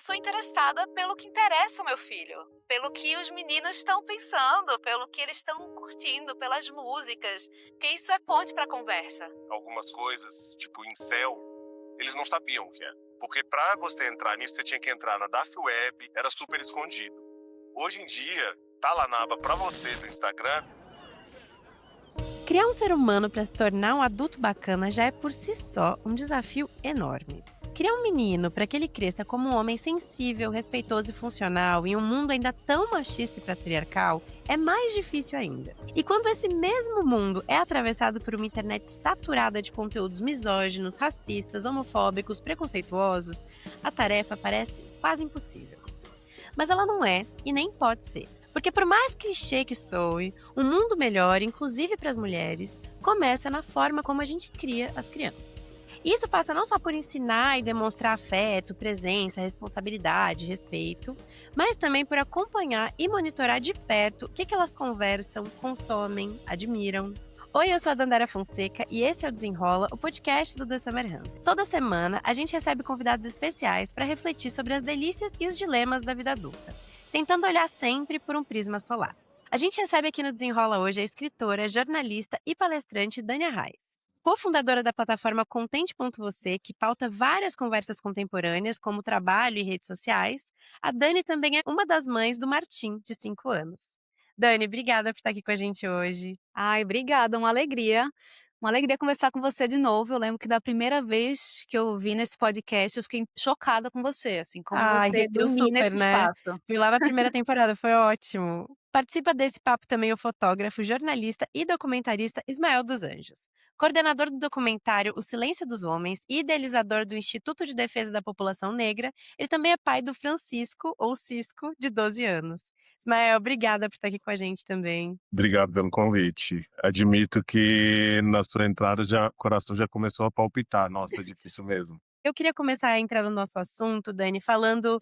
sou interessada pelo que interessa ao meu filho, pelo que os meninos estão pensando, pelo que eles estão curtindo, pelas músicas, que isso é ponte para conversa. Algumas coisas, tipo incel, eles não sabiam o que era. Porque pra você entrar nisso, você tinha que entrar na Dark Web, era super escondido. Hoje em dia, tá lá na aba pra você do Instagram. Criar um ser humano para se tornar um adulto bacana já é por si só um desafio enorme. Criar um menino para que ele cresça como um homem sensível, respeitoso e funcional em um mundo ainda tão machista e patriarcal é mais difícil ainda. E quando esse mesmo mundo é atravessado por uma internet saturada de conteúdos misóginos, racistas, homofóbicos, preconceituosos, a tarefa parece quase impossível. Mas ela não é e nem pode ser. Porque por mais clichê que soe, um mundo melhor, inclusive para as mulheres, começa na forma como a gente cria as crianças. Isso passa não só por ensinar e demonstrar afeto, presença, responsabilidade, respeito, mas também por acompanhar e monitorar de perto o que elas conversam, consomem, admiram. Oi, eu sou a Dandara Fonseca e esse é o Desenrola, o podcast do The Summer Hunter. Toda semana a gente recebe convidados especiais para refletir sobre as delícias e os dilemas da vida adulta, tentando olhar sempre por um prisma solar. A gente recebe aqui no Desenrola hoje a escritora, jornalista e palestrante Dânia Reis, cofundadora da plataforma Contente.você, que pauta várias conversas contemporâneas, como trabalho e redes sociais. A Dani também é uma das mães do Martim, de 5 anos. Dani, obrigada por estar aqui com a gente hoje. Ai, obrigada, uma alegria. Uma alegria conversar com você de novo. Eu lembro que da primeira vez que eu vi nesse podcast, eu fiquei chocada com você, assim, como Ai, você rendeu domina super, esse né? espaço. Fui lá na primeira temporada, foi ótimo. Participa desse papo também o fotógrafo, jornalista e documentarista Ismael dos Anjos, coordenador do documentário O Silêncio dos Homens e idealizador do Instituto de Defesa da População Negra. Ele também é pai do Francisco, ou Cisco, de 12 anos. Ismael, obrigada por estar aqui com a gente também. Obrigado pelo convite. Admito que na sua entrada o coração já começou a palpitar. Nossa, é difícil mesmo. Eu queria começar a entrar no nosso assunto, Dani, falando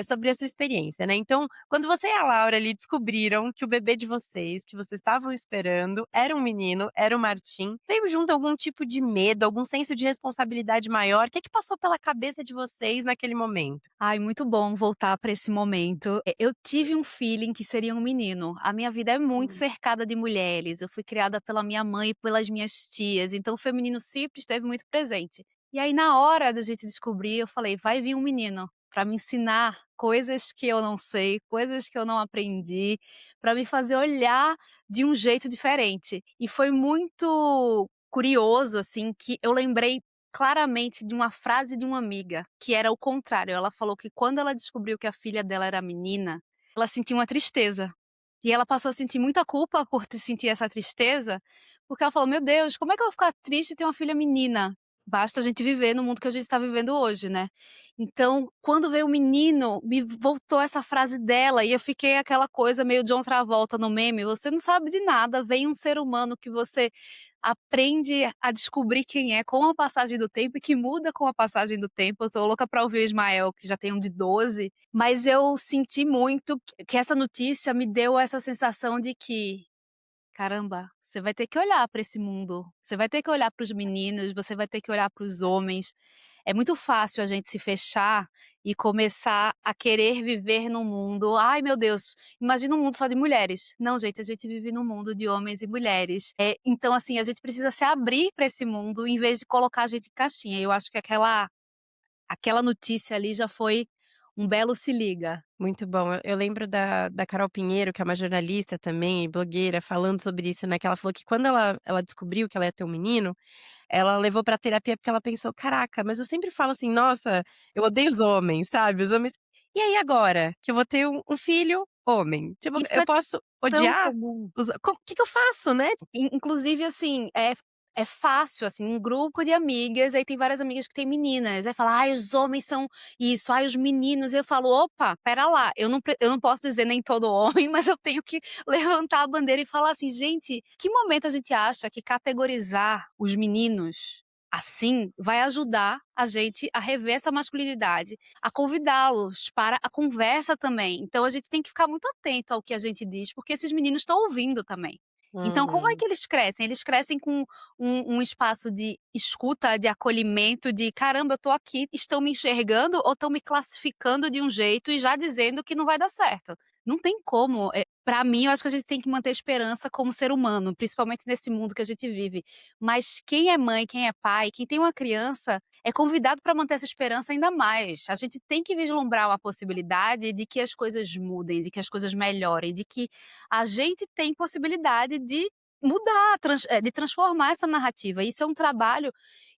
sobre a sua experiência, né? Então, quando você e a Laura ali descobriram que o bebê de vocês, que vocês estavam esperando, era um menino, era o Martim, veio junto algum tipo de medo, algum senso de responsabilidade maior? O que passou pela cabeça de vocês naquele momento? Ai, muito bom voltar para esse momento. Eu tive um feeling que seria um menino. A minha vida é muito cercada de mulheres. Eu fui criada pela minha mãe e pelas minhas tias, então o feminino sempre esteve muito presente. E aí, na hora da gente descobrir, eu falei: vai vir um menino para me ensinar coisas que eu não sei, coisas que eu não aprendi, para me fazer olhar de um jeito diferente. E foi muito curioso, assim, que eu lembrei claramente de uma frase de uma amiga, que era o contrário. Ela falou que quando ela descobriu que a filha dela era menina, ela sentiu uma tristeza. E ela passou a sentir muita culpa por sentir essa tristeza, porque ela falou: meu Deus, como é que eu vou ficar triste e ter uma filha menina? Basta a gente viver no mundo que a gente está vivendo hoje, né? Então, quando veio o menino, me voltou essa frase dela e eu fiquei aquela coisa meio John Travolta no meme: você não sabe de nada, vem um ser humano que você aprende a descobrir quem é com a passagem do tempo e que muda com a passagem do tempo. Eu sou louca pra ouvir o Ismael, que já tem um de 12, mas eu senti muito que essa notícia me deu essa sensação de que, caramba, você vai ter que olhar para esse mundo, você vai ter que olhar para os meninos, você vai ter que olhar para os homens. É muito fácil a gente se fechar e começar a querer viver num mundo, ai meu Deus, imagina um mundo só de mulheres. Não, gente, a gente vive num mundo de homens e mulheres. Então, assim, a gente precisa se abrir para esse mundo em vez de colocar a gente em caixinha. Eu acho que aquela notícia ali já foi um belo se liga. Muito bom. Eu lembro da Carol Pinheiro, que é uma jornalista também e blogueira, falando sobre isso, né? Que ela falou que quando ela descobriu que ela ia ter um menino, ela levou pra terapia porque ela pensou: caraca, mas eu sempre falo assim, nossa, eu odeio os homens, sabe? Os homens. E aí agora, que eu vou ter um filho homem? Tipo, Isso eu é posso tão odiar? comum. O que eu faço, né? Inclusive, assim, é fácil, assim, um grupo de amigas, aí tem várias amigas que têm meninas, aí fala: "Ai, os homens são isso, ai, os meninos", eu falo: "Opa, espera lá, eu não posso dizer nem todo homem, mas eu tenho que levantar a bandeira e falar assim: gente, que momento a gente acha que categorizar os meninos assim vai ajudar a gente a rever essa masculinidade, a convidá-los para a conversa também. Então a gente tem que ficar muito atento ao que a gente diz, porque esses meninos estão ouvindo também. Então, como é Uhum. que eles crescem? Eles crescem com um espaço de escuta, de acolhimento, de caramba, eu tô aqui, estão me enxergando ou estão me classificando de um jeito e já dizendo que não vai dar certo. Não tem como. Para mim, eu acho que a gente tem que manter esperança como ser humano, principalmente nesse mundo que a gente vive. Mas quem é mãe, quem é pai, quem tem uma criança, é convidado para manter essa esperança ainda mais. A gente tem que vislumbrar uma possibilidade de que as coisas mudem, de que as coisas melhorem, de que a gente tem possibilidade de mudar, de transformar essa narrativa. Isso é um trabalho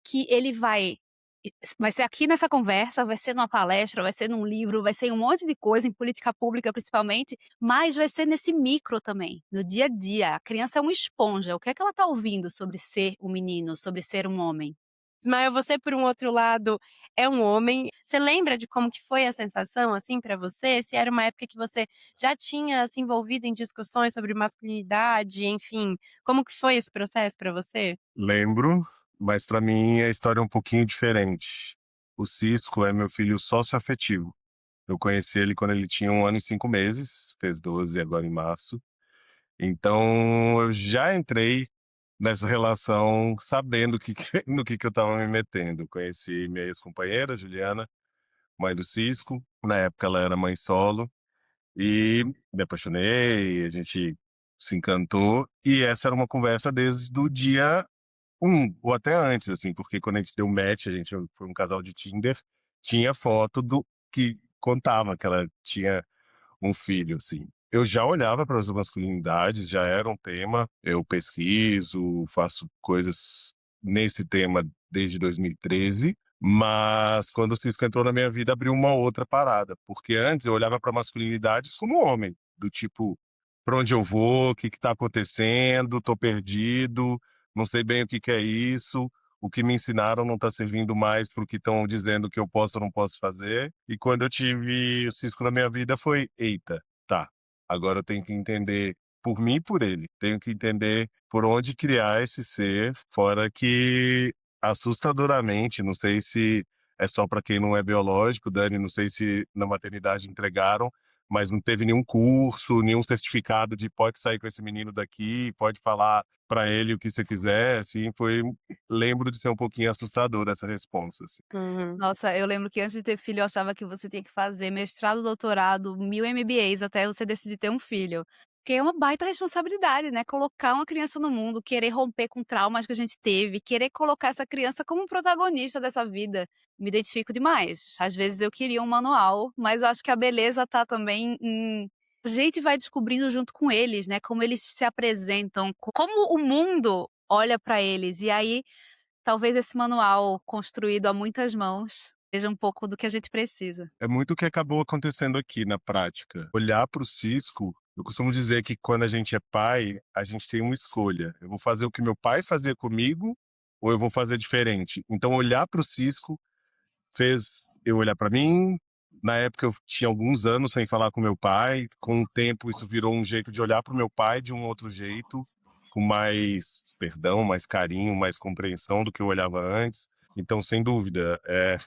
que ele vai ser aqui nessa conversa, vai ser numa palestra, vai ser num livro, vai ser em um monte de coisa, em política pública principalmente, mas vai ser nesse micro também, no dia a dia. A criança é uma esponja. O que é que ela está ouvindo sobre ser um menino, sobre ser um homem? Ismael, você por um outro lado é um homem. Você lembra de como que foi a sensação, assim, pra você? Se era uma época que você já tinha se envolvido em discussões sobre masculinidade, enfim, como que foi esse processo pra você? Lembro, mas pra mim a história é um pouquinho diferente. O Cisco é meu filho socioafetivo. Eu conheci ele quando ele tinha 1 ano e 5 meses, fez 12 agora em março. Então eu já entrei nessa relação sabendo no que eu estava me metendo. Conheci minha ex-companheira, Juliana, mãe do Cisco. Na época ela era mãe solo. E me apaixonei, a gente se encantou. E essa era uma conversa desde o dia ou até antes, assim, porque quando a gente deu match, a gente foi um casal de Tinder, tinha foto do que contava que ela tinha um filho, assim. Eu já olhava para as masculinidades, já era um tema. Eu pesquiso, faço coisas nesse tema desde 2013, mas quando o Cisco entrou na minha vida, abriu uma outra parada, porque antes eu olhava para masculinidades como homem, do tipo, para onde eu vou, o que está acontecendo, tô perdido, não sei bem o que que é isso, o que me ensinaram não está servindo mais para o que estão dizendo que eu posso ou não posso fazer. E quando eu tive o Cisco na minha vida foi, eita, tá, agora eu tenho que entender por mim e por ele. Tenho que entender por onde criar esse ser, fora que assustadoramente, não sei se é só para quem não é biológico, Dani, não sei se na maternidade entregaram, mas não teve nenhum curso, nenhum certificado de pode sair com esse menino daqui, pode falar para ele o que você quiser, assim, foi lembro de ser um pouquinho assustador essa resposta, assim. Uhum. Nossa, eu lembro que antes de ter filho eu achava que você tinha que fazer mestrado, doutorado, 1000 MBAs até você decidir ter um filho. Porque é uma baita responsabilidade, né, colocar uma criança no mundo, querer romper com traumas que a gente teve, querer colocar essa criança como protagonista dessa vida. Me identifico demais. Às vezes eu queria um manual, mas eu acho que a beleza tá também em a gente vai descobrindo junto com eles, né, como eles se apresentam, como o mundo olha pra eles. E aí talvez esse manual construído a muitas mãos seja um pouco do que a gente precisa. É muito o que acabou acontecendo aqui na prática. Olhar para o Cisco, eu costumo dizer que quando a gente é pai, a gente tem uma escolha. Eu vou fazer o que meu pai fazia comigo ou eu vou fazer diferente? Então olhar para o Cisco fez eu olhar para mim. Na época eu tinha alguns anos sem falar com meu pai. Com o tempo isso virou um jeito de olhar para o meu pai de um outro jeito, com mais perdão, mais carinho, mais compreensão do que eu olhava antes. Então, sem dúvida, é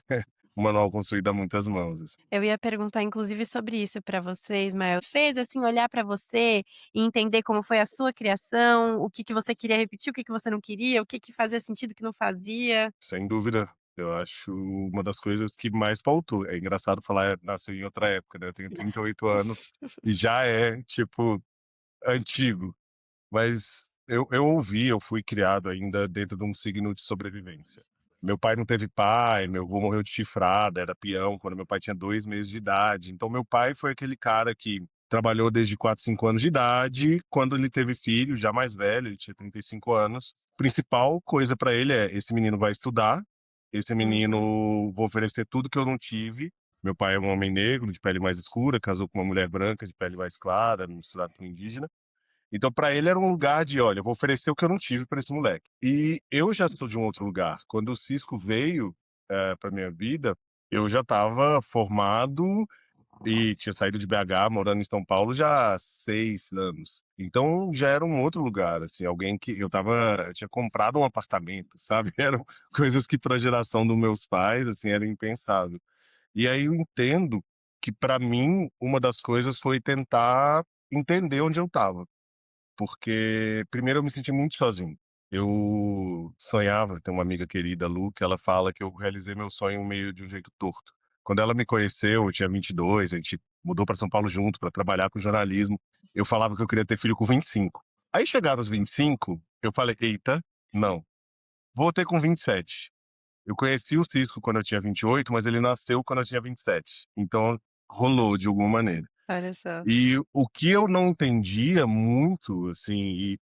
um manual construído a muitas mãos, assim. Eu ia perguntar inclusive sobre isso pra você, Ismael. Fez, assim, olhar pra você e entender como foi a sua criação, o que que você queria repetir, o que que você não queria, o que que fazia sentido, o que não fazia? Sem dúvida, eu acho uma das coisas que mais faltou. É engraçado falar, nasceu em outra época, né, eu tenho 38 anos e já é, tipo, antigo. Mas eu ouvi, eu fui criado ainda dentro de um signo de sobrevivência. Meu pai não teve pai, meu avô morreu de chifrada, era peão quando meu pai tinha 2 meses de idade. Então meu pai foi aquele cara que trabalhou desde 4, 5 anos de idade. Quando ele teve filho, já mais velho, ele tinha 35 anos, principal coisa para ele é: "Esse menino vai estudar, esse Uhum. menino vou oferecer tudo que eu não tive". Meu pai é um homem negro, de pele mais escura, casou com uma mulher branca, de pele mais clara, misturado com indígena. Então, para ele era um lugar de: "Olha, eu vou oferecer o que eu não tive para esse moleque". E eu já sou de um outro lugar. Quando o Cisco veio, pra minha vida, eu já estava formado e tinha saído de BH, morando em São Paulo já há 6 anos. Então já era um outro lugar, assim, alguém que eu tinha comprado um apartamento, sabe. Eram coisas que para a geração dos meus pais, assim, era impensável. E aí eu entendo que para mim uma das coisas foi tentar entender onde eu estava. porque primeiro eu me senti muito sozinho. Eu sonhava, tem uma amiga querida, Lu, que ela fala que eu realizei meu sonho meio de um jeito torto. Quando ela me conheceu, eu tinha 22, a gente mudou para São Paulo junto para trabalhar com jornalismo. Eu falava que eu queria ter filho com 25. Aí chegaram os 25, eu falei: "Eita, não, vou ter com 27". Eu conheci o Cisco quando eu tinha 28, mas ele nasceu quando eu tinha 27. Então rolou de alguma maneira. Olha só. E o que eu não entendia muito, assim, e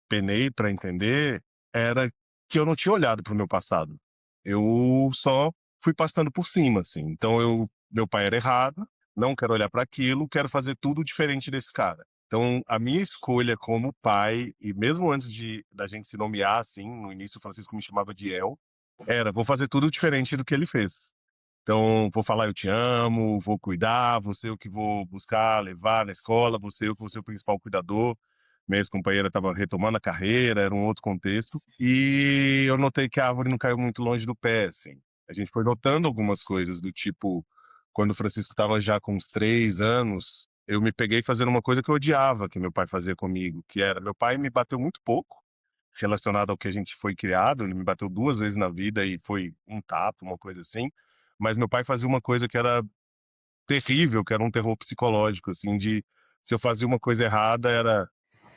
penei para entender, era que eu não tinha olhado para o meu passado. Eu só fui passando por cima, assim. Então meu pai era errado, não quero olhar para aquilo, quero fazer tudo diferente desse cara. Então a minha escolha como pai, e mesmo antes da gente se nomear, assim, no início o Francisco me chamava de El, era: vou fazer tudo diferente do que ele fez. Então, vou falar eu te amo, vou cuidar, vou ser o que vou buscar, levar na escola, vou ser eu que vou ser o principal cuidador. Minha ex-companheira estava retomando a carreira, era um outro contexto. E eu notei que a árvore não caiu muito longe do pé, assim. A gente foi notando algumas coisas do tipo, quando o Francisco estava já com uns 3 anos, eu me peguei fazendo uma coisa que eu odiava que meu pai fazia comigo, que era, meu pai me bateu muito pouco, relacionado ao que a gente foi criado, ele me bateu 2 vezes na vida e foi um tapa, uma coisa assim. Mas meu pai fazia uma coisa que era terrível, que era um terror psicológico, assim, de se eu fazia uma coisa errada, era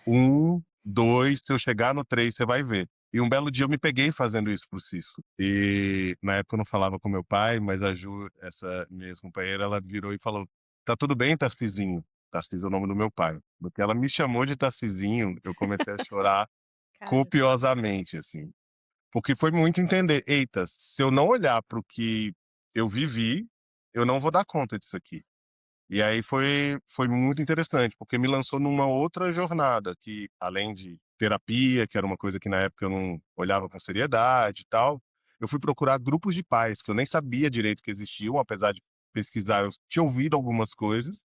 1, 2, se eu chegar no 3, você vai ver. E um belo dia eu me peguei fazendo isso pro Cisco. E na época eu não falava com meu pai, mas a Ju, essa minha ex-companheira, ela virou e falou: "Tá tudo bem, Tarcisinho?". Tarcísio é o nome do meu pai. No que ela me chamou de Tarcisinho, eu comecei a chorar Cara. copiosamente, assim. Porque foi muito entender: "Eita, se eu não olhar para o que eu vivi, eu não vou dar conta disso aqui". E aí foi muito interessante, porque me lançou numa outra jornada que, além de terapia, que era uma coisa que na época eu não olhava com seriedade e tal, eu fui procurar grupos de pais, que eu nem sabia direito que existiam, apesar de pesquisar, eu tinha ouvido algumas coisas,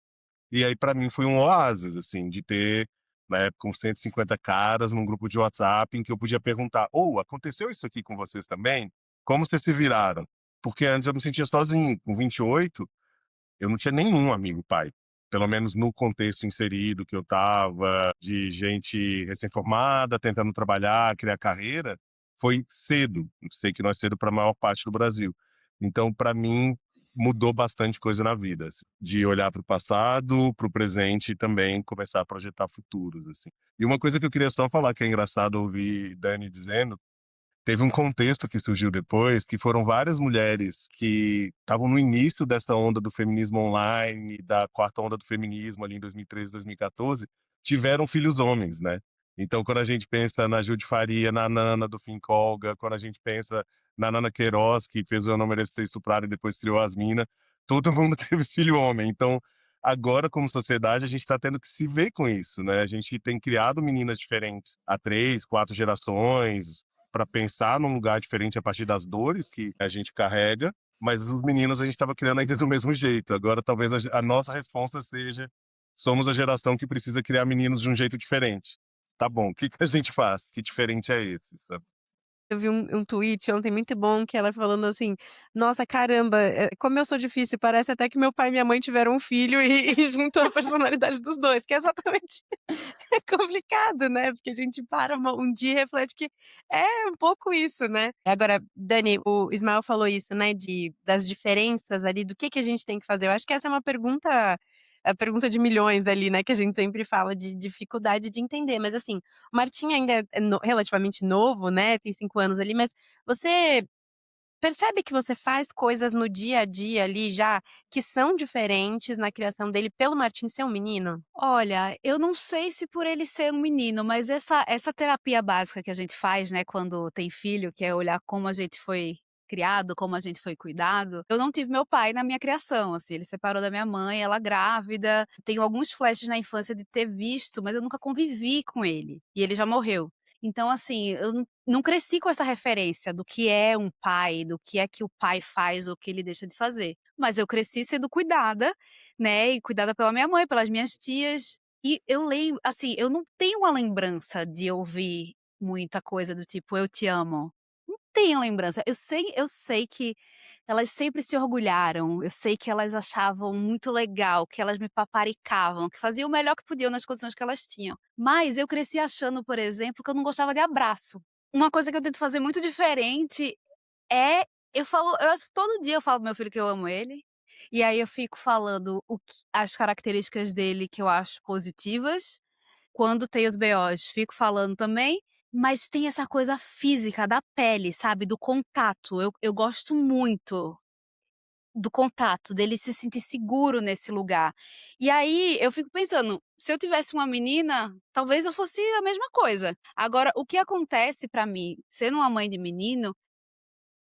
e aí pra mim foi um oásis, assim, de ter, na época, uns 150 caras num grupo de WhatsApp em que eu podia perguntar: "Ô, aconteceu isso aqui com vocês também? Como vocês se viraram?". Porque antes eu me sentia sozinho, com 28 eu não tinha nenhum amigo pai, pelo menos no contexto inserido que eu estava, de gente recém-formada, tentando trabalhar, criar carreira, foi cedo. Sei que não é cedo para a maior parte do Brasil. Então, para mim, mudou bastante coisa na vida, assim, de olhar para o passado, para o presente e também começar a projetar futuros, assim. E uma coisa que eu queria só falar, que é engraçado ouvir Dani dizendo, teve um contexto que surgiu depois, que foram várias mulheres que estavam no início dessa onda do feminismo online, da quarta onda do feminismo ali em 2013, 2014, tiveram filhos homens, né. Então quando a gente pensa na Judi Faria, na Nana do Fincolga, quando a gente pensa na Nana Queiroz, que fez o Eu Não Mereço Ser Estuprada e depois criou as Mina, todo mundo teve filho homem. Então, agora como sociedade a gente está tendo que se ver com isso, né. A gente tem criado meninas diferentes há 3, 4 gerações, para pensar num lugar diferente a partir das dores que a gente carrega, mas os meninos a gente estava criando ainda do mesmo jeito. Agora talvez a nossa resposta seja: somos a geração que precisa criar meninos de um jeito diferente. Tá bom, o que que a gente faz? Que diferente é esse, sabe? Eu vi um tweet ontem muito bom que ela falando assim: "Nossa, caramba, como eu sou difícil, parece até que meu pai e minha mãe tiveram um filho e e juntou a personalidade dos 2", que é exatamente é complicado, né, porque a gente para um dia e reflete que é um pouco isso, né. Agora, Dani, o Ismael falou isso, né, das diferenças ali, do que a gente tem que fazer. Eu acho que essa é uma pergunta, a pergunta de milhões ali, né, que a gente sempre fala de dificuldade de entender, mas assim, o Martim ainda é relativamente novo, né, tem 5 anos ali, mas você percebe que você faz coisas no dia a dia ali já, que são diferentes na criação dele pelo Martim ser um menino? Olha, eu não sei se por ele ser um menino, mas essa terapia básica que a gente faz, né, quando tem filho, que é olhar como a gente foi criado, como a gente foi cuidado. Eu não tive meu pai na minha criação, assim, ele separou da minha mãe, ela grávida. Tenho alguns flashes na infância de ter visto, mas eu nunca convivi com ele, e ele já morreu. Então, assim, eu não cresci com essa referência do que é um pai, do que o pai faz ou o que ele deixa de fazer. Mas eu cresci sendo cuidada, né, e cuidada pela minha mãe, pelas minhas tias, e eu lembro assim, eu não tenho uma lembrança de ouvir muita coisa do tipo: "Eu te amo". tenho lembrança. Eu sei que elas sempre se orgulharam, eu sei que elas achavam muito legal, que elas me paparicavam, que faziam o melhor que podiam nas condições que elas tinham. Mas eu cresci achando, por exemplo, que eu não gostava de abraço. Uma coisa que eu tento fazer muito diferente é eu acho que todo dia eu falo pro meu filho que eu amo ele, e aí eu fico falando as características dele que eu acho positivas, quando tem os BOs, fico falando também, mas tem essa coisa física da pele, sabe, do contato. Eu gosto muito do contato, dele se sentir seguro nesse lugar. E aí eu fico pensando, se eu tivesse uma menina, talvez eu fosse a mesma coisa. Agora, o que acontece pra mim, sendo uma mãe de menino,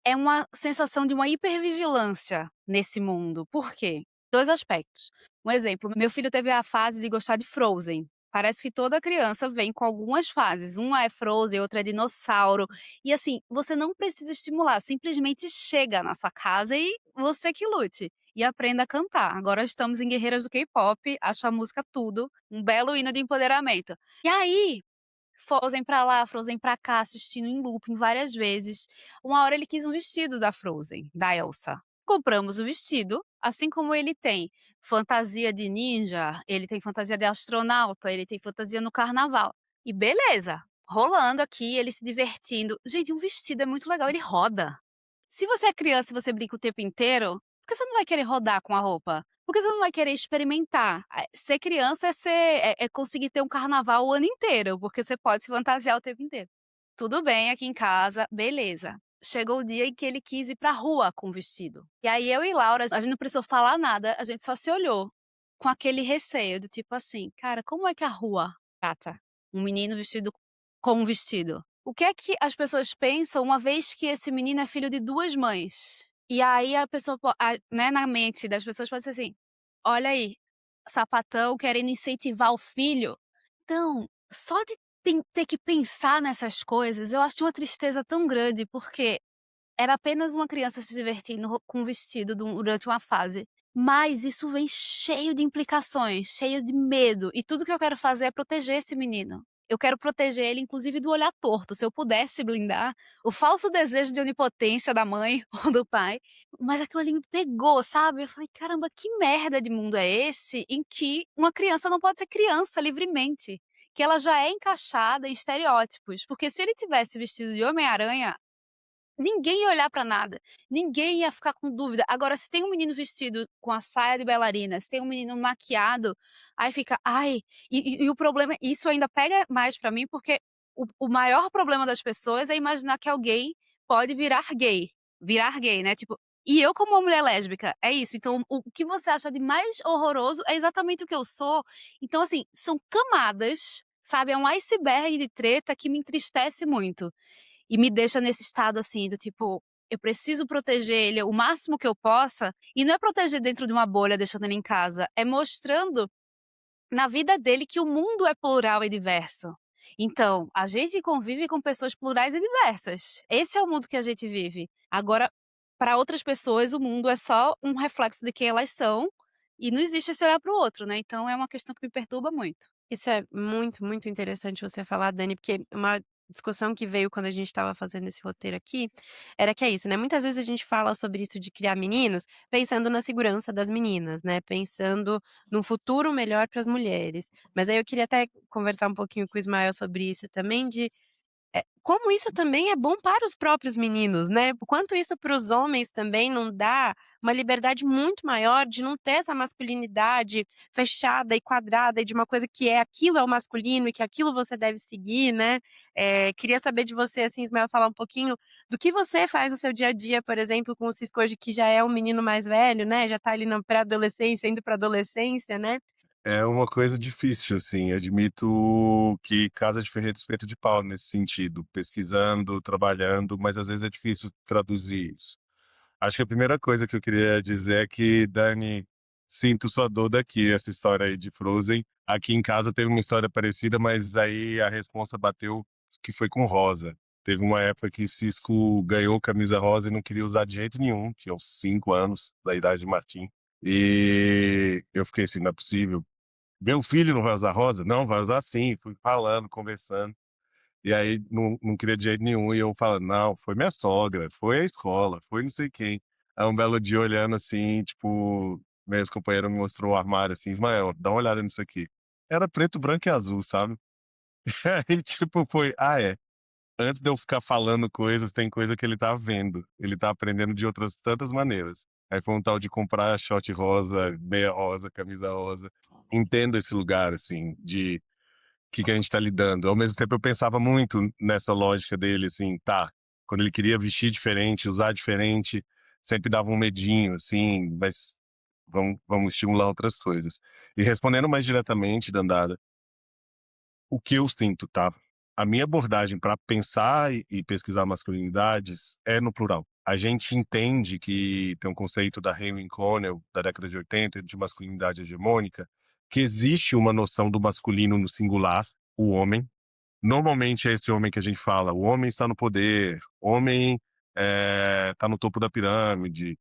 é uma sensação de uma hipervigilância nesse mundo. Por quê? 2 aspectos. Um exemplo, meu filho teve a fase de gostar de Frozen. Parece que toda criança vem com algumas fases. Uma é Frozen, outra é dinossauro. E assim, você não precisa estimular, simplesmente chega na sua casa e você que lute. E aprenda a cantar. Agora estamos em Guerreiras do K-pop, acho a música tudo, um belo hino de empoderamento. E aí, Frozen pra lá, Frozen pra cá, assistindo em looping várias vezes. Uma hora ele quis um vestido da Frozen, da Elsa. Compramos o vestido, assim como ele tem fantasia de ninja, ele tem fantasia de astronauta, ele tem fantasia no carnaval. E beleza, rolando aqui, ele se divertindo. Gente, um vestido é muito legal, ele roda. Se você é criança e você brinca o tempo inteiro, por que você não vai querer rodar com a roupa? Por que você não vai querer experimentar? Ser criança é conseguir ter um carnaval o ano inteiro, porque você pode se fantasiar o tempo inteiro. Tudo bem aqui em casa, beleza. Chegou o dia em que ele quis ir pra rua com o vestido. E aí eu e Laura, a gente não precisou falar nada, a gente só se olhou com aquele receio do tipo assim, cara, como é que a rua trata um menino vestido com um vestido? O que é que as pessoas pensam uma vez que esse menino é filho de 2 mães? E aí a pessoa né, na mente das pessoas pode ser assim: "Olha aí, sapatão querendo incentivar o filho". Então, só de ter que pensar nessas coisas, eu acho uma tristeza tão grande, porque era apenas uma criança se divertindo com um vestido durante uma fase. Mas isso vem cheio de implicações, cheio de medo, e tudo que eu quero fazer é proteger esse menino. Eu quero proteger ele, inclusive, do olhar torto. Se eu pudesse blindar o falso desejo de onipotência da mãe ou do pai, mas aquilo ali me pegou, sabe? Eu falei, caramba, que merda de mundo é esse em que uma criança não pode ser criança livremente? Que ela já é encaixada em estereótipos. Porque se ele tivesse vestido de Homem-Aranha, ninguém ia olhar pra nada, ninguém ia ficar com dúvida. Agora, se tem um menino vestido com a saia de bailarina, se tem um menino maquiado, aí fica, ai, e o problema, isso ainda pega mais pra mim, porque o maior problema das pessoas é imaginar que alguém pode virar gay, né? Tipo, e eu, como uma mulher lésbica, é isso. Então, o que você acha de mais horroroso é exatamente o que eu sou. Então, assim, são camadas, sabe? É um iceberg de treta que me entristece muito. E me deixa nesse estado, assim, do tipo, eu preciso proteger ele o máximo que eu possa, e não é proteger dentro de uma bolha, deixando ele em casa, é mostrando na vida dele que o mundo é plural e diverso. Então, a gente convive com pessoas plurais e diversas. Esse é o mundo que a gente vive. Agora, para outras pessoas, o mundo é só um reflexo de quem elas são, e não existe esse olhar para o outro, né? Então é uma questão que me perturba muito. Isso é muito, muito interessante você falar, Dani, porque uma discussão que veio quando a gente estava fazendo esse roteiro aqui, era que é isso, né, muitas vezes a gente fala sobre isso de criar meninos, pensando na segurança das meninas, né, pensando num futuro melhor para as mulheres. Mas aí eu queria até conversar um pouquinho com o Ismael sobre isso também, de como isso também é bom para os próprios meninos, né, o quanto isso para os homens também não dá uma liberdade muito maior de não ter essa masculinidade fechada e quadrada e de uma coisa que é aquilo é o masculino e que aquilo você deve seguir, né. Queria saber de você, assim, Ismael, falar um pouquinho do que você faz no seu dia a dia, por exemplo, com o Cisco hoje que já é um menino mais velho, né, já tá ali na pré-adolescência, indo pra adolescência, né. É uma coisa difícil, assim, admito que casa de ferreiro espeto de pau nesse sentido, pesquisando, trabalhando, mas às vezes é difícil traduzir isso. Acho que a primeira coisa que eu queria dizer é que, Dani, sinto sua dor daqui, essa história aí de Frozen. Aqui em casa teve uma história parecida, mas aí a responsa bateu que foi com rosa. Teve uma época que Cisco ganhou camisa rosa e não queria usar de jeito nenhum, tinha uns 5 anos da idade de Martim. E eu fiquei assim, não é possível. Meu filho não vai usar rosa? Não, vai usar sim. Fui falando, conversando. E aí não queria de jeito nenhum, e eu falando: "Não, foi minha sogra, foi a escola, foi não sei quem". Aí um belo dia olhando assim, tipo, meu ex-companheiro me mostrou o armário assim: "Ismael, dá uma olhada nisso aqui". Era preto, branco e azul, sabe. Aí tipo foi: "Ah, é". Antes de eu ficar falando coisas, tem coisa que ele tá vendo, ele tá aprendendo de outras tantas maneiras. Aí foi um tal de comprar short rosa, meia rosa, camisa rosa. Entendo esse lugar, assim, de que a gente tá lidando. Ao mesmo tempo eu pensava muito nessa lógica dele, assim, tá, quando ele queria vestir diferente, usar diferente, sempre dava um medinho, assim, mas vamos estimular outras coisas. E respondendo mais diretamente, Dandara, o que eu sinto, tá? A minha abordagem para pensar e pesquisar masculinidades é no plural. A gente entende que tem um conceito da Raymond Connell, da década de 80, de masculinidade hegemônica, que existe uma noção do masculino no singular, o homem. Normalmente é esse homem que a gente fala, o homem está no poder, homem está no topo da pirâmide,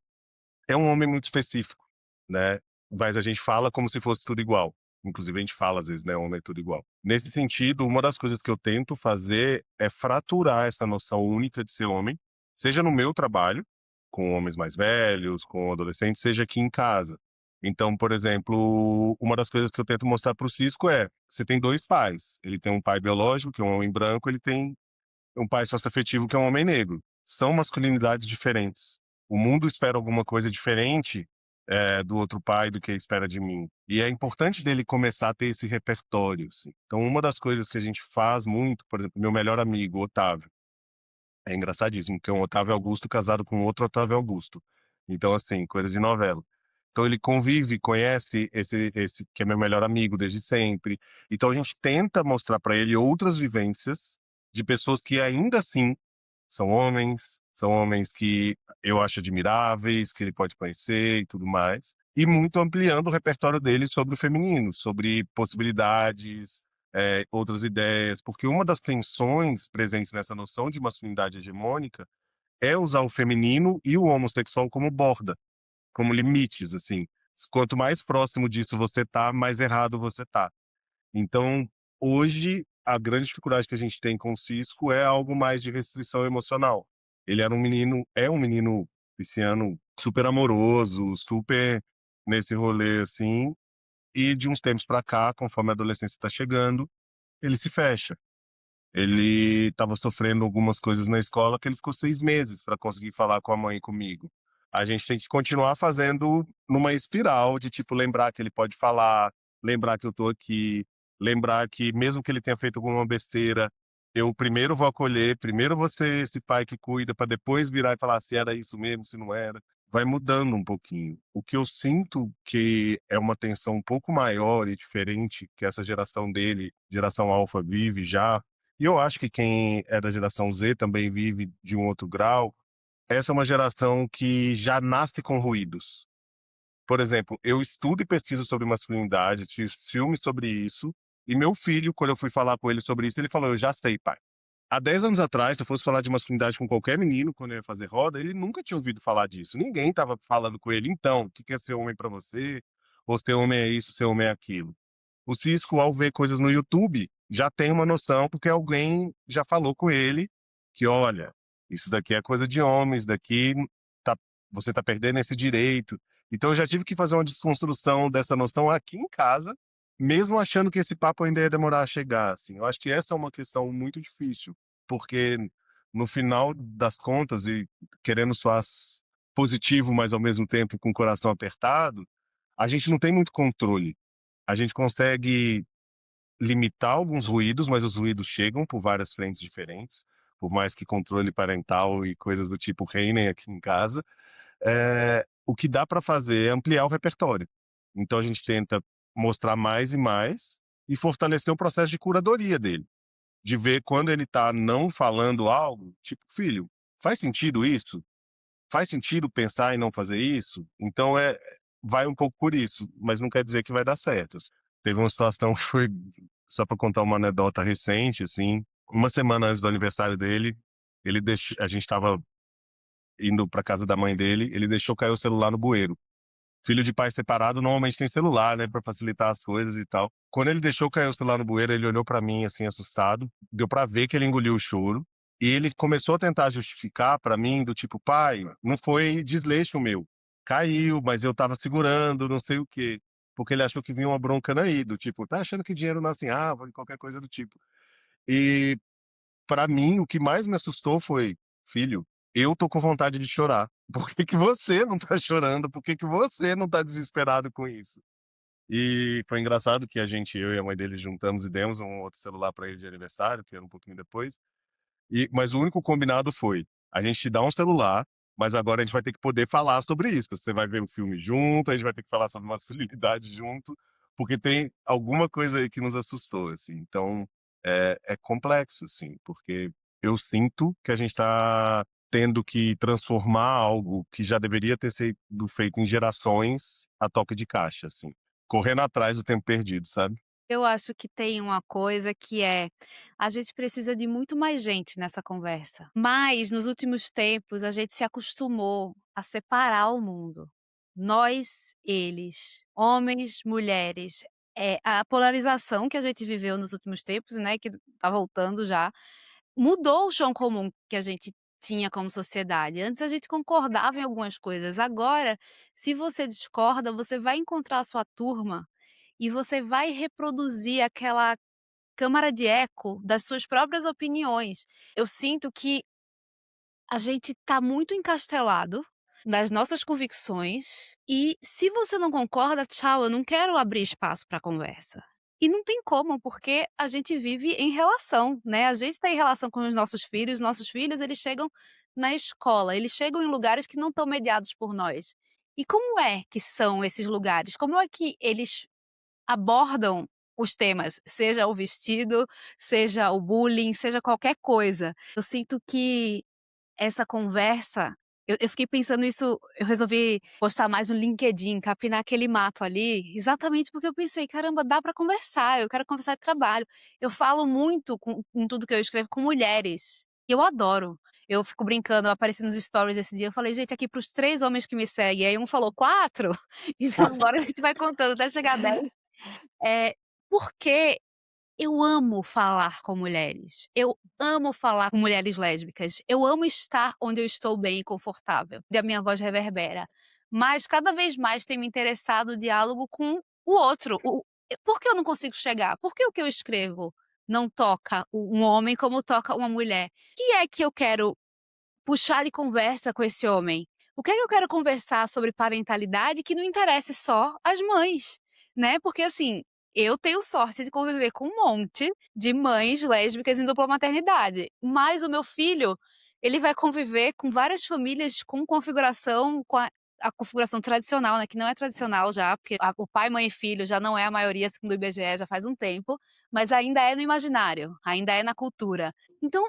é um homem muito específico, né, mas a gente fala como se fosse tudo igual. Inclusive a gente fala às vezes, né, homem é tudo igual. Nesse sentido, uma das coisas que eu tento fazer é fraturar essa noção única de ser homem, seja no meu trabalho, com homens mais velhos, com adolescentes, seja aqui em casa. Então, por exemplo, uma das coisas que eu tento mostrar para o Cisco é: você tem 2 pais, ele tem um pai biológico, que é um homem branco, ele tem um pai socioafetivo que é um homem negro. São masculinidades diferentes. O mundo espera alguma coisa diferente, do outro pai do que espera de mim. E é importante dele começar a ter esse repertório, assim. Então uma das coisas que a gente faz muito, por exemplo, meu melhor amigo, Otávio, é engraçadíssimo, porque é um Otávio Augusto casado com outro Otávio Augusto. Então, assim, coisa de novela. Então ele convive, conhece esse que é meu melhor amigo desde sempre. Então a gente tenta mostrar para ele outras vivências de pessoas que ainda assim são homens que eu acho admiráveis, que ele pode conhecer e tudo mais. E muito ampliando o repertório dele sobre o feminino, sobre possibilidades, outras ideias, porque uma das tensões presentes nessa noção de masculinidade hegemônica é usar o feminino e o homossexual como borda, como limites, assim. Quanto mais próximo disso você tá, mais errado você tá. Então, hoje, a grande dificuldade que a gente tem com o Cisco é algo mais de restrição emocional. Ele é um menino pisciano super amoroso, super nesse rolê, assim, e de uns tempos pra cá, conforme a adolescência tá chegando, ele se fecha. Ele estava sofrendo algumas coisas na escola que ele ficou 6 meses para conseguir falar com a mãe e comigo. A gente tem que continuar fazendo numa espiral de, tipo, lembrar que ele pode falar, lembrar que eu tô aqui, lembrar que mesmo que ele tenha feito alguma besteira, eu primeiro vou acolher, primeiro vou ser esse pai que cuida, para depois virar e falar se era isso mesmo, se não era. Vai mudando um pouquinho. O que eu sinto que é uma tensão um pouco maior e diferente que essa geração dele, geração alfa, vive já, e eu acho que quem é da geração Z também vive de um outro grau. Essa é uma geração que já nasce com ruídos. Por exemplo, eu estudo e pesquiso sobre masculinidade, fiz filmes sobre isso, e meu filho, quando eu fui falar com ele sobre isso, ele falou: "Eu já sei, pai". Há 10 anos atrás, se eu fosse falar de masculinidade com qualquer menino, quando eu ia fazer roda, ele nunca tinha ouvido falar disso. Ninguém estava falando com ele: "Então, o que que é ser homem pra você? Ou ser homem é isso, ser homem é aquilo". O Cisco, ao ver coisas no YouTube, já tem uma noção, porque alguém já falou com ele que: "Olha, isso daqui é coisa de homem, isso daqui tá você tá perdendo esse direito". Então eu já tive que fazer uma desconstrução dessa noção aqui em casa, mesmo achando que esse papo ainda ia demorar a chegar, assim. Eu acho que essa é uma questão muito difícil, porque no final das contas e querendo soar positivo, mas ao mesmo tempo com o coração apertado, a gente não tem muito controle. A gente consegue limitar alguns ruídos, mas os ruídos chegam por várias frentes diferentes, por mais que controle parental e coisas do tipo reinem aqui em casa. O que dá para fazer é ampliar o repertório. Então a gente tenta mostrar mais e mais e fortalecer o processo de curadoria dele, de ver quando ele tá não falando algo, tipo: "Filho, faz sentido isso? Faz sentido pensar em não fazer isso?". Então vai um pouco por isso, mas não quer dizer que vai dar certo. Teve uma situação que foi só para contar uma anedota recente, assim, uma semana antes do aniversário dele, a gente estava indo para casa da mãe dele, ele deixou cair o celular no bueiro. Filho de pai separado normalmente tem celular, né, pra facilitar as coisas e tal. Quando ele deixou cair o celular no bueiro, ele olhou pra mim, assim, assustado. Deu pra ver que ele engoliu o choro. E ele começou a tentar justificar pra mim, do tipo, pai, não foi desleixo meu. Caiu, mas eu tava segurando, não sei o quê. Porque ele achou que vinha uma broncana aí, do tipo, tá achando que dinheiro nasce em árvore, qualquer coisa do tipo. E pra mim, o que mais me assustou foi: "Filho, eu tô com vontade de chorar. Por que que você não tá chorando? Por que que você não tá desesperado com isso?". E foi engraçado que eu e a mãe dele juntamos e demos um outro celular pra ele de aniversário, que era um pouquinho depois. Mas o único combinado foi: a gente te dá um celular, mas agora a gente vai ter que poder falar sobre isso. Você vai ver o filme junto, a gente vai ter que falar sobre masculinidade junto, porque tem alguma coisa aí que nos assustou, assim. Então, é complexo, assim, porque eu sinto que a gente tá tendo que transformar algo que já deveria ter sido feito em gerações a toque de caixa, assim, correndo atrás do tempo perdido, sabe? Eu acho que tem uma coisa que é, a gente precisa de muito mais gente nessa conversa. Mas nos últimos tempos a gente se acostumou a separar o mundo. Nós, eles, homens, mulheres. A polarização que a gente viveu nos últimos tempos, né, que tá voltando já, mudou o chão comum que a gente tinha como sociedade. Antes a gente concordava em algumas coisas, agora, se você discorda, você vai encontrar a sua turma e você vai reproduzir aquela câmara de eco das suas próprias opiniões. Eu sinto que a gente está muito encastelado nas nossas convicções e se você não concorda, tchau, eu não quero abrir espaço para conversa. E não tem como, porque a gente vive em relação, né? A gente está em relação com os nossos filhos, eles chegam na escola, eles chegam em lugares que não estão mediados por nós. E como é que são esses lugares? Como é que eles abordam os temas, seja o vestido, seja o bullying, seja qualquer coisa. Eu sinto que essa conversa eu fiquei pensando isso, eu resolvi postar mais no LinkedIn, capinar aquele mato ali, exatamente porque eu pensei: "Caramba, dá pra conversar, eu quero conversar de trabalho". Eu falo muito com tudo que eu escrevo com mulheres, e eu adoro. Eu fico brincando, eu apareci nos stories esse dia, eu falei: "Gente, aqui para os 3 homens que me seguem", aí um falou: 4, então agora a gente vai contando até chegar a 10. É, porque eu amo falar com mulheres, eu amo falar com mulheres lésbicas, eu amo estar onde eu estou bem e confortável, e a minha voz reverbera. Mas cada vez mais tem me interessado o diálogo com o outro. Por que eu não consigo chegar? Por que o que eu escrevo não toca um homem como toca uma mulher? O que é que eu quero puxar de conversa com esse homem? O que é que eu quero conversar sobre parentalidade que não interesse só as mães, né? Porque assim, eu tenho sorte de conviver com um monte de mães lésbicas em dupla maternidade, mas o meu filho, ele vai conviver com várias famílias com configuração, com a configuração tradicional, né, que não é tradicional já, porque o pai, mãe e filho já não é a maioria, segundo o IBGE, já faz um tempo, mas ainda é no imaginário, ainda é na cultura. Então,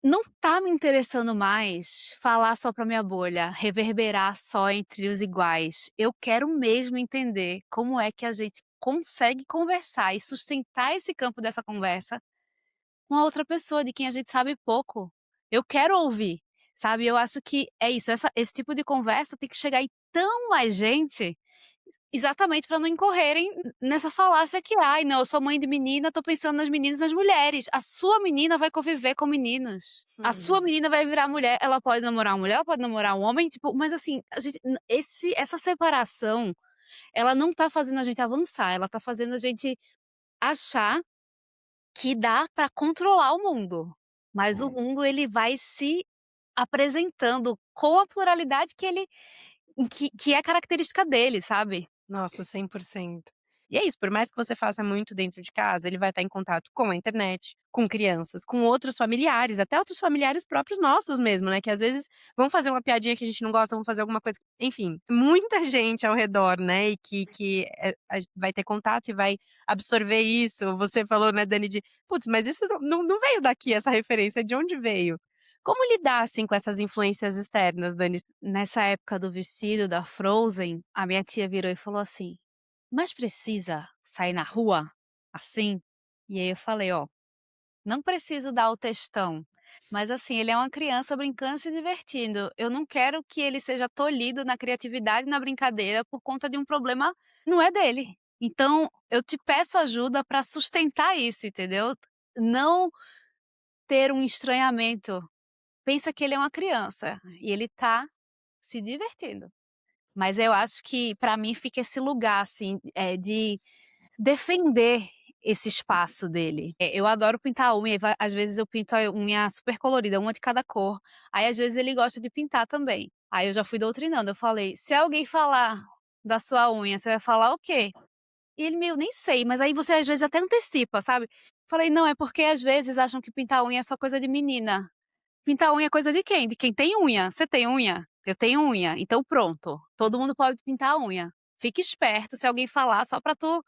não tá me interessando mais falar só pra minha bolha, reverberar só entre os iguais. Eu quero mesmo entender como é que a gente consegue conversar e sustentar esse campo dessa conversa com a outra pessoa de quem a gente sabe pouco. Eu quero ouvir, sabe? Eu acho que é isso, esse tipo de conversa tem que chegar em tão mais gente, exatamente para não incorrerem nessa falácia que: "Ai, não, eu sou mãe de menina, tô pensando nas meninas e nas mulheres". A sua menina vai conviver com meninos. A sua menina vai virar mulher, ela pode namorar uma mulher, ela pode namorar um homem, tipo, mas assim, a gente essa separação, ela não tá fazendo a gente avançar, ela tá fazendo a gente achar que dá para controlar o mundo, mas o Hum. mundo ele vai se apresentando com a pluralidade que é característica dele, sabe? Nossa, 100%. E é isso, por mais que você faça muito dentro de casa, ele vai estar em contato com a internet, com crianças, com outros familiares, até outros familiares próprios nossos mesmo, né, que às vezes vão fazer uma piadinha que a gente não gosta, vão fazer alguma coisa, enfim, muita gente ao redor, né, e que vai ter contato e vai absorver isso. Você falou, né, Dani, de: "Putz, mas isso não veio daqui, essa referência, de onde veio?". Como lidar, assim, com essas influências externas, Dani? Nessa época do vestido da Frozen, a minha tia virou e falou assim: "Mas precisa sair na rua assim?" E aí eu falei: "Ó, não preciso dar o textão, Mas assim, ele é uma criança brincando e se divertindo. Eu não quero que ele seja tolhido na criatividade e na brincadeira por conta de um problema não é dele. Então, eu te peço ajuda para sustentar isso, entendeu? Não ter um estranhamento. Pensa que ele é uma criança e ele tá se divertindo. Mas eu acho que para mim fica esse lugar assim, de defender esse espaço dele. Eu adoro pintar a unha, e às vezes eu pinto a unha super colorida, uma de cada cor. Aí às vezes ele gosta de pintar também. Aí eu já fui doutrinando, eu falei: "Se alguém falar da sua unha, você vai falar o quê?" E ele: "Meu, nem sei", mas aí você às vezes até antecipa, sabe. Falei: "Não, é porque às vezes acham que pintar unha é só coisa de menina". Pintar unha é coisa de quem? De quem tem unha. Você tem unha? Eu tenho unha. Então pronto, todo mundo pode pintar a unha. Fique esperto se alguém falar só pra tu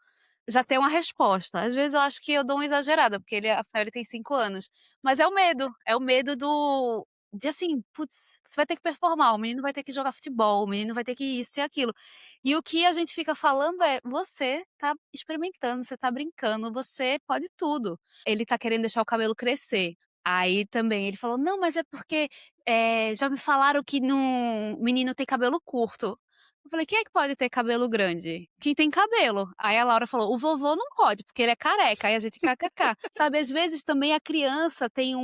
já ter uma resposta. Às vezes eu acho que eu dou uma exagerada, porque ele afinal ele tem 5 anos. Mas é o medo do de assim, putz, você vai ter que performar, o menino vai ter que jogar futebol, o menino vai ter que isso e aquilo. E o que a gente fica falando é: "Você tá experimentando, você tá brincando, você pode tudo". Ele tá querendo deixar o cabelo crescer. Aí também ele falou: "Não, mas é porque, já me falaram que menino tem cabelo curto". Eu falei: "Quem é que pode ter cabelo grande? Quem tem cabelo". Aí a Laura falou: "O vovô não pode, porque ele é careca". Aí a gente kkk. Sabe, às vezes também a criança tem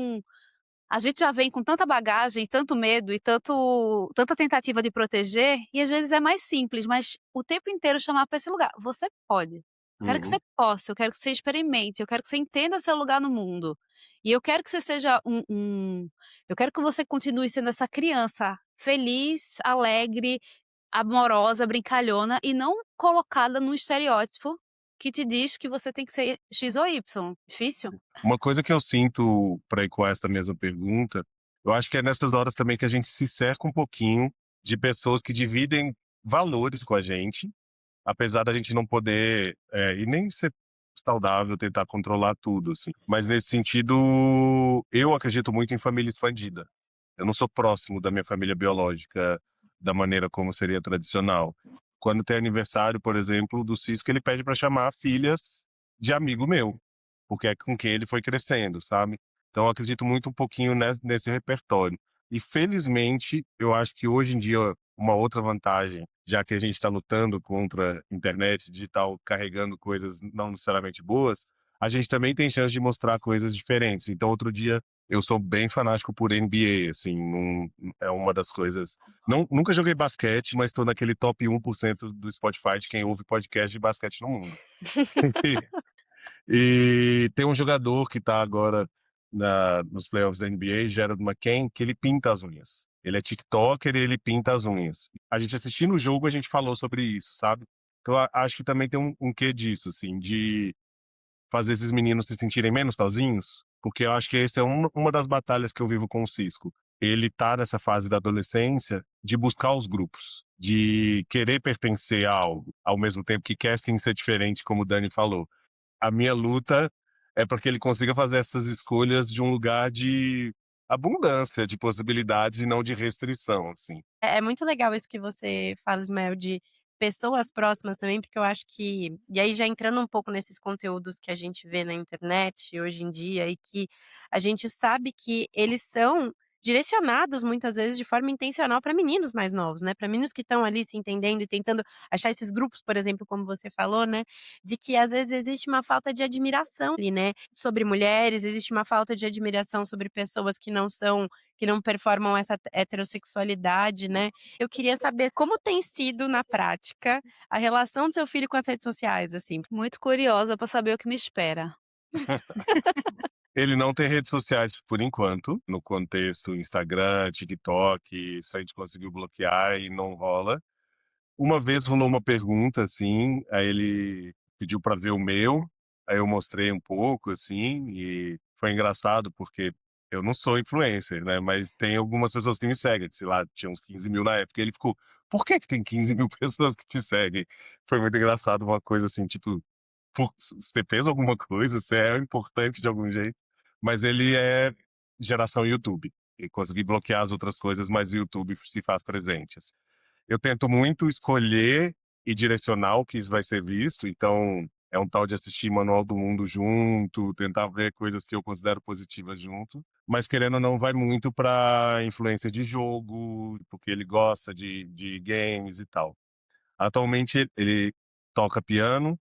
a gente já vem com tanta bagagem, tanto medo e tanta tentativa de proteger, e às vezes é mais simples, mas o tempo inteiro chamar para esse lugar: "Você pode. Quero que você Uhum. possa, eu quero que você experimente, eu quero que você entenda seu lugar no mundo. E eu quero que você seja eu quero que você continue sendo essa criança feliz, alegre, amorosa, brincalhona e não colocada num estereótipo que te diz que você tem que ser X ou Y". Difícil? Uma coisa que eu sinto, para ir com essa mesma pergunta, eu acho que é nessas horas também que a gente se cerca um pouquinho de pessoas que dividem valores com a gente, apesar da gente não poder, e nem ser saudável tentar controlar tudo, assim. Mas nesse sentido, eu acredito muito em família expandida. Eu não sou próximo da minha família biológica da maneira como seria tradicional. Quando tem aniversário, por exemplo, do Cisco, ele pede para chamar filhas de amigo meu, porque é com quem ele foi crescendo, sabe? Então eu acredito muito um pouquinho nesse repertório. E felizmente, eu acho que hoje em dia uma outra vantagem, já que a gente está lutando contra a internet digital, carregando coisas não necessariamente boas, a gente também tem chance de mostrar coisas diferentes. Então outro dia eu sou bem fanático por NBA, assim, é uma das coisas. Não, nunca joguei basquete, mas estou naquele top 1% do Spotify de quem ouve podcast de basquete no mundo. E tem um jogador que está agora nos playoffs da NBA, Jared McCain, que ele pinta as unhas. Ele é TikToker e ele pinta as unhas. A gente assistindo o jogo, a gente falou sobre isso, sabe? Então acho que também tem um quê disso, assim, de fazer esses meninos se sentirem menos sozinhos, porque eu acho que essa é uma das batalhas que eu vivo com o Cisco. Ele tá nessa fase da adolescência de buscar os grupos, de querer pertencer a algo, ao mesmo tempo que quer sim ser diferente, como o Dani falou. A minha luta é para que ele consiga fazer essas escolhas de um lugar de abundância, de possibilidades e não de restrição, assim. É muito legal isso que você fala, Ismael, de pessoas próximas também, porque eu acho que e aí já entrando um pouco nesses conteúdos que a gente vê na internet hoje em dia e que a gente sabe que eles são direcionados muitas vezes de forma intencional para meninos mais novos, né, para meninos que estão ali se entendendo e tentando achar esses grupos, por exemplo, como você falou, né, de que às vezes existe uma falta de admiração ali, né, sobre mulheres, existe uma falta de admiração sobre pessoas que não performam essa heterossexualidade, né. Eu queria saber como tem sido na prática a relação do seu filho com as redes sociais, assim? Muito curiosa para saber o que me espera. Ele não tem redes sociais por enquanto, no contexto Instagram, TikTok, isso a gente conseguiu bloquear e não rola. Uma vez rolou uma pergunta, assim, aí ele pediu para ver o meu, aí eu mostrei um pouco, assim, e foi engraçado porque eu não sou influencer, né, mas tem algumas pessoas que me seguem, sei lá, tinha uns 15 mil na época, e ele ficou: "Por que que tem 15 mil pessoas que te seguem?". Foi muito engraçado, uma coisa assim, tipo: "Pô, você fez alguma coisa? Você é importante de algum jeito?". Mas ele é geração YouTube, e consegui bloquear as outras coisas, mas o YouTube se faz presente, assim. Eu tento muito escolher e direcionar o que isso vai ser visto, então, É um tal de assistir Manual do Mundo junto, tentar ver coisas que eu considero positivas junto, mas querendo ou não vai muito pra influência de jogo, porque ele gosta de games e tal. Atualmente ele toca piano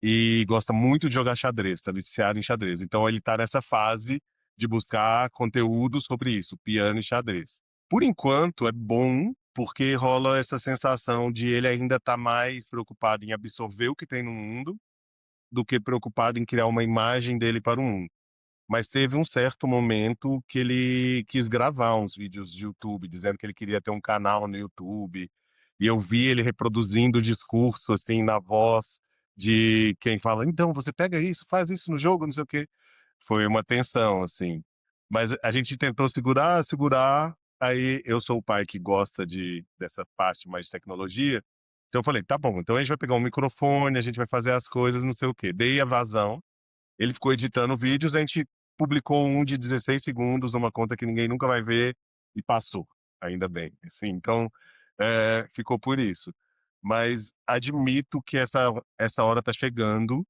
e gosta muito de jogar xadrez, tá viciado em xadrez. Então ele tá nessa fase de buscar conteúdo sobre isso, piano e xadrez. Por enquanto é bom, porque rola essa sensação de ele ainda tá mais preocupado em absorver o que tem no mundo, do que preocupado em criar uma imagem dele para o mundo. Mas teve um certo momento que ele quis gravar uns vídeos de YouTube, dizendo que ele queria ter um canal no YouTube. E eu vi ele reproduzindo o discurso, assim, na voz de quem fala: então, você pega isso, faz isso no jogo, não sei o quê. Foi uma tensão, assim. Mas a gente tentou segurar, segurar. Aí eu sou o pai que gosta dessa parte mais de tecnologia. Então eu falei: tá bom, então a gente vai pegar um microfone, a gente vai fazer as coisas, não sei o quê. Dei a vazão. Ele ficou editando vídeos, a gente publicou um de 16 segundos numa conta que ninguém nunca vai ver e passou, ainda bem, assim, então, ficou por isso. Mas admito que essa hora tá chegando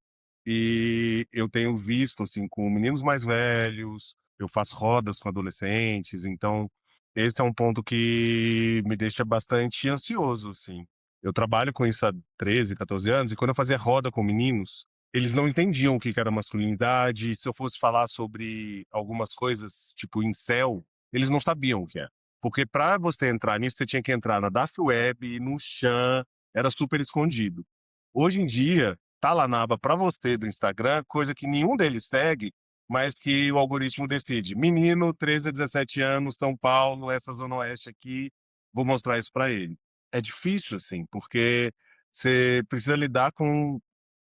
e eu tenho visto, assim, com meninos mais velhos, eu faço rodas com adolescentes, então esse é um ponto que me deixa bastante ansioso, assim. Eu trabalho com isso há 13, 14 anos e quando eu fazia roda com meninos, eles não entendiam o que que era masculinidade. Se eu fosse falar sobre algumas coisas, tipo incel, eles não sabiam o que é. Porque para você entrar nisso, você tinha que entrar na Dark Web, no Chan, era super escondido. Hoje em dia, tá lá na aba para você do Instagram, coisa que nenhum deles segue, mas que o algoritmo decide. Menino, 13 a 17 anos, São Paulo, essa zona oeste aqui, vou mostrar isso para ele. É difícil, assim, porque você precisa lidar com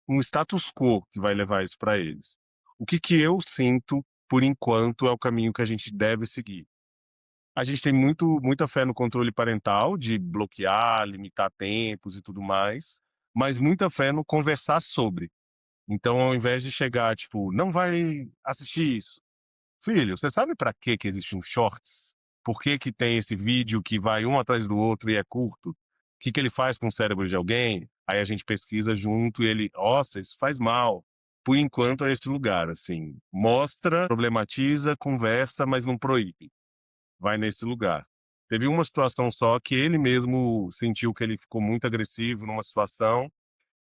um status quo que vai levar isso para eles. O que que eu sinto, por enquanto, é o caminho que a gente deve seguir. A gente tem muita fé no controle parental, de bloquear, limitar tempos e tudo mais, mas muita fé no conversar sobre. Então, ao invés de chegar, tipo, não vai assistir isso. Filho, você sabe para que existe um shorts? Por que que tem esse vídeo que vai um atrás do outro e é curto? O que que ele faz com o cérebro de alguém? Aí a gente pesquisa junto e ele, nossa, isso faz mal. Por enquanto é esse lugar, assim, mostra, problematiza, conversa, mas não proíbe. Vai nesse lugar. Teve uma situação só que ele mesmo sentiu que ele ficou muito agressivo numa situação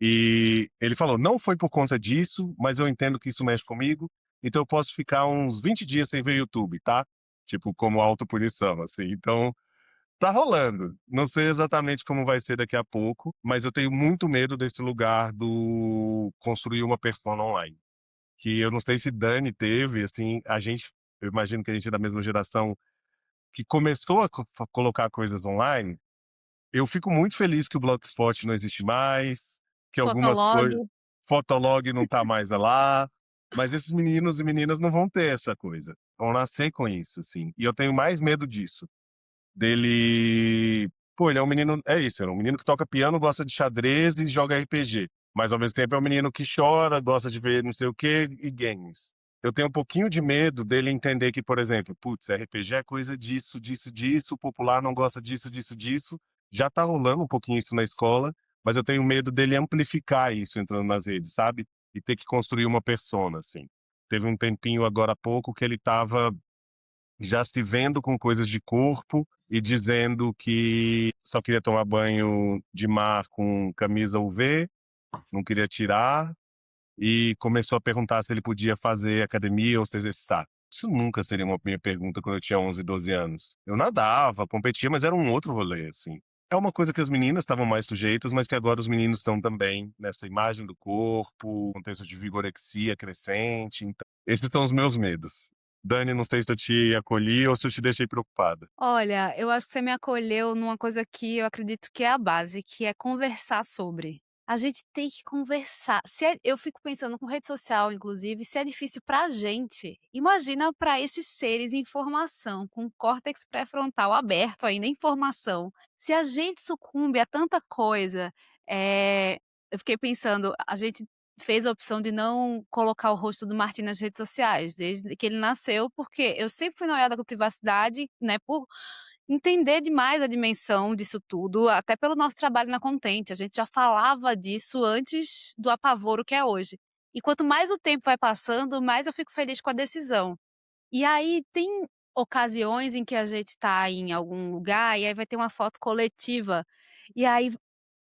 e ele falou: "Não foi por conta disso, mas eu entendo que isso mexe comigo, então eu posso ficar uns 20 dias sem ver YouTube, tá?". Tipo, como autopunição, assim. Então, tá rolando. Não sei exatamente como vai ser daqui a pouco, mas eu tenho muito medo desse lugar do construir uma persona online. Que eu não sei se Dani teve, assim, eu imagino que a gente é da mesma geração que começou a colocar coisas online. Eu fico muito feliz que o Blogspot não existe mais, que algumas Fotolog. coisas Fotolog não tá mais lá, mas esses meninos e meninas não vão ter essa coisa, vão nascer com isso, assim, e eu tenho mais medo disso, dele pô, ele é um menino é isso, é um menino que toca piano, gosta de xadrez e joga RPG, mas ao mesmo tempo é um menino que chora, gosta de ver não sei o quê e games. Eu tenho um pouquinho de medo dele entender que, por exemplo, putz, RPG é coisa disso, disso, disso, o popular não gosta disso, disso, disso. Já tá rolando um pouquinho isso na escola, mas eu tenho medo dele amplificar isso entrando nas redes, sabe? E ter que construir uma persona, assim. Teve um tempinho agora há pouco que ele estava já se vendo com coisas de corpo e dizendo que só queria tomar banho de mar com camisa UV, não queria tirar, e começou a perguntar se ele podia fazer academia ou se exercitar. Isso nunca seria uma minha pergunta quando eu tinha 11, 12 anos. Eu nadava, competia, mas era um outro rolê, assim. É uma coisa que as meninas estavam mais sujeitas, mas que agora os meninos estão também nessa imagem do corpo, contexto de vigorexia crescente. Então, esses são os meus medos. Dani, não sei se eu te acolhi ou se eu te deixei preocupada. Olha, eu acho que você me acolheu numa coisa que eu acredito que é a base, que é conversar sobre. A gente tem que conversar. Eu fico pensando com rede social, inclusive, se é difícil pra gente, imagina para esses seres em formação, com o córtex pré-frontal aberto ainda em formação. Se a gente sucumbe a tanta coisa, eu fiquei pensando, a gente fez a opção de não colocar o rosto do Martim nas redes sociais, desde que ele nasceu, porque eu sempre fui noiada com privacidade, né, por entender demais a dimensão disso tudo, até pelo nosso trabalho na Contente. A gente já falava disso antes do apavoro que é hoje. E quanto mais o tempo vai passando, mais eu fico feliz com a decisão. E aí tem ocasiões em que a gente está em algum lugar e aí vai ter uma foto coletiva. E aí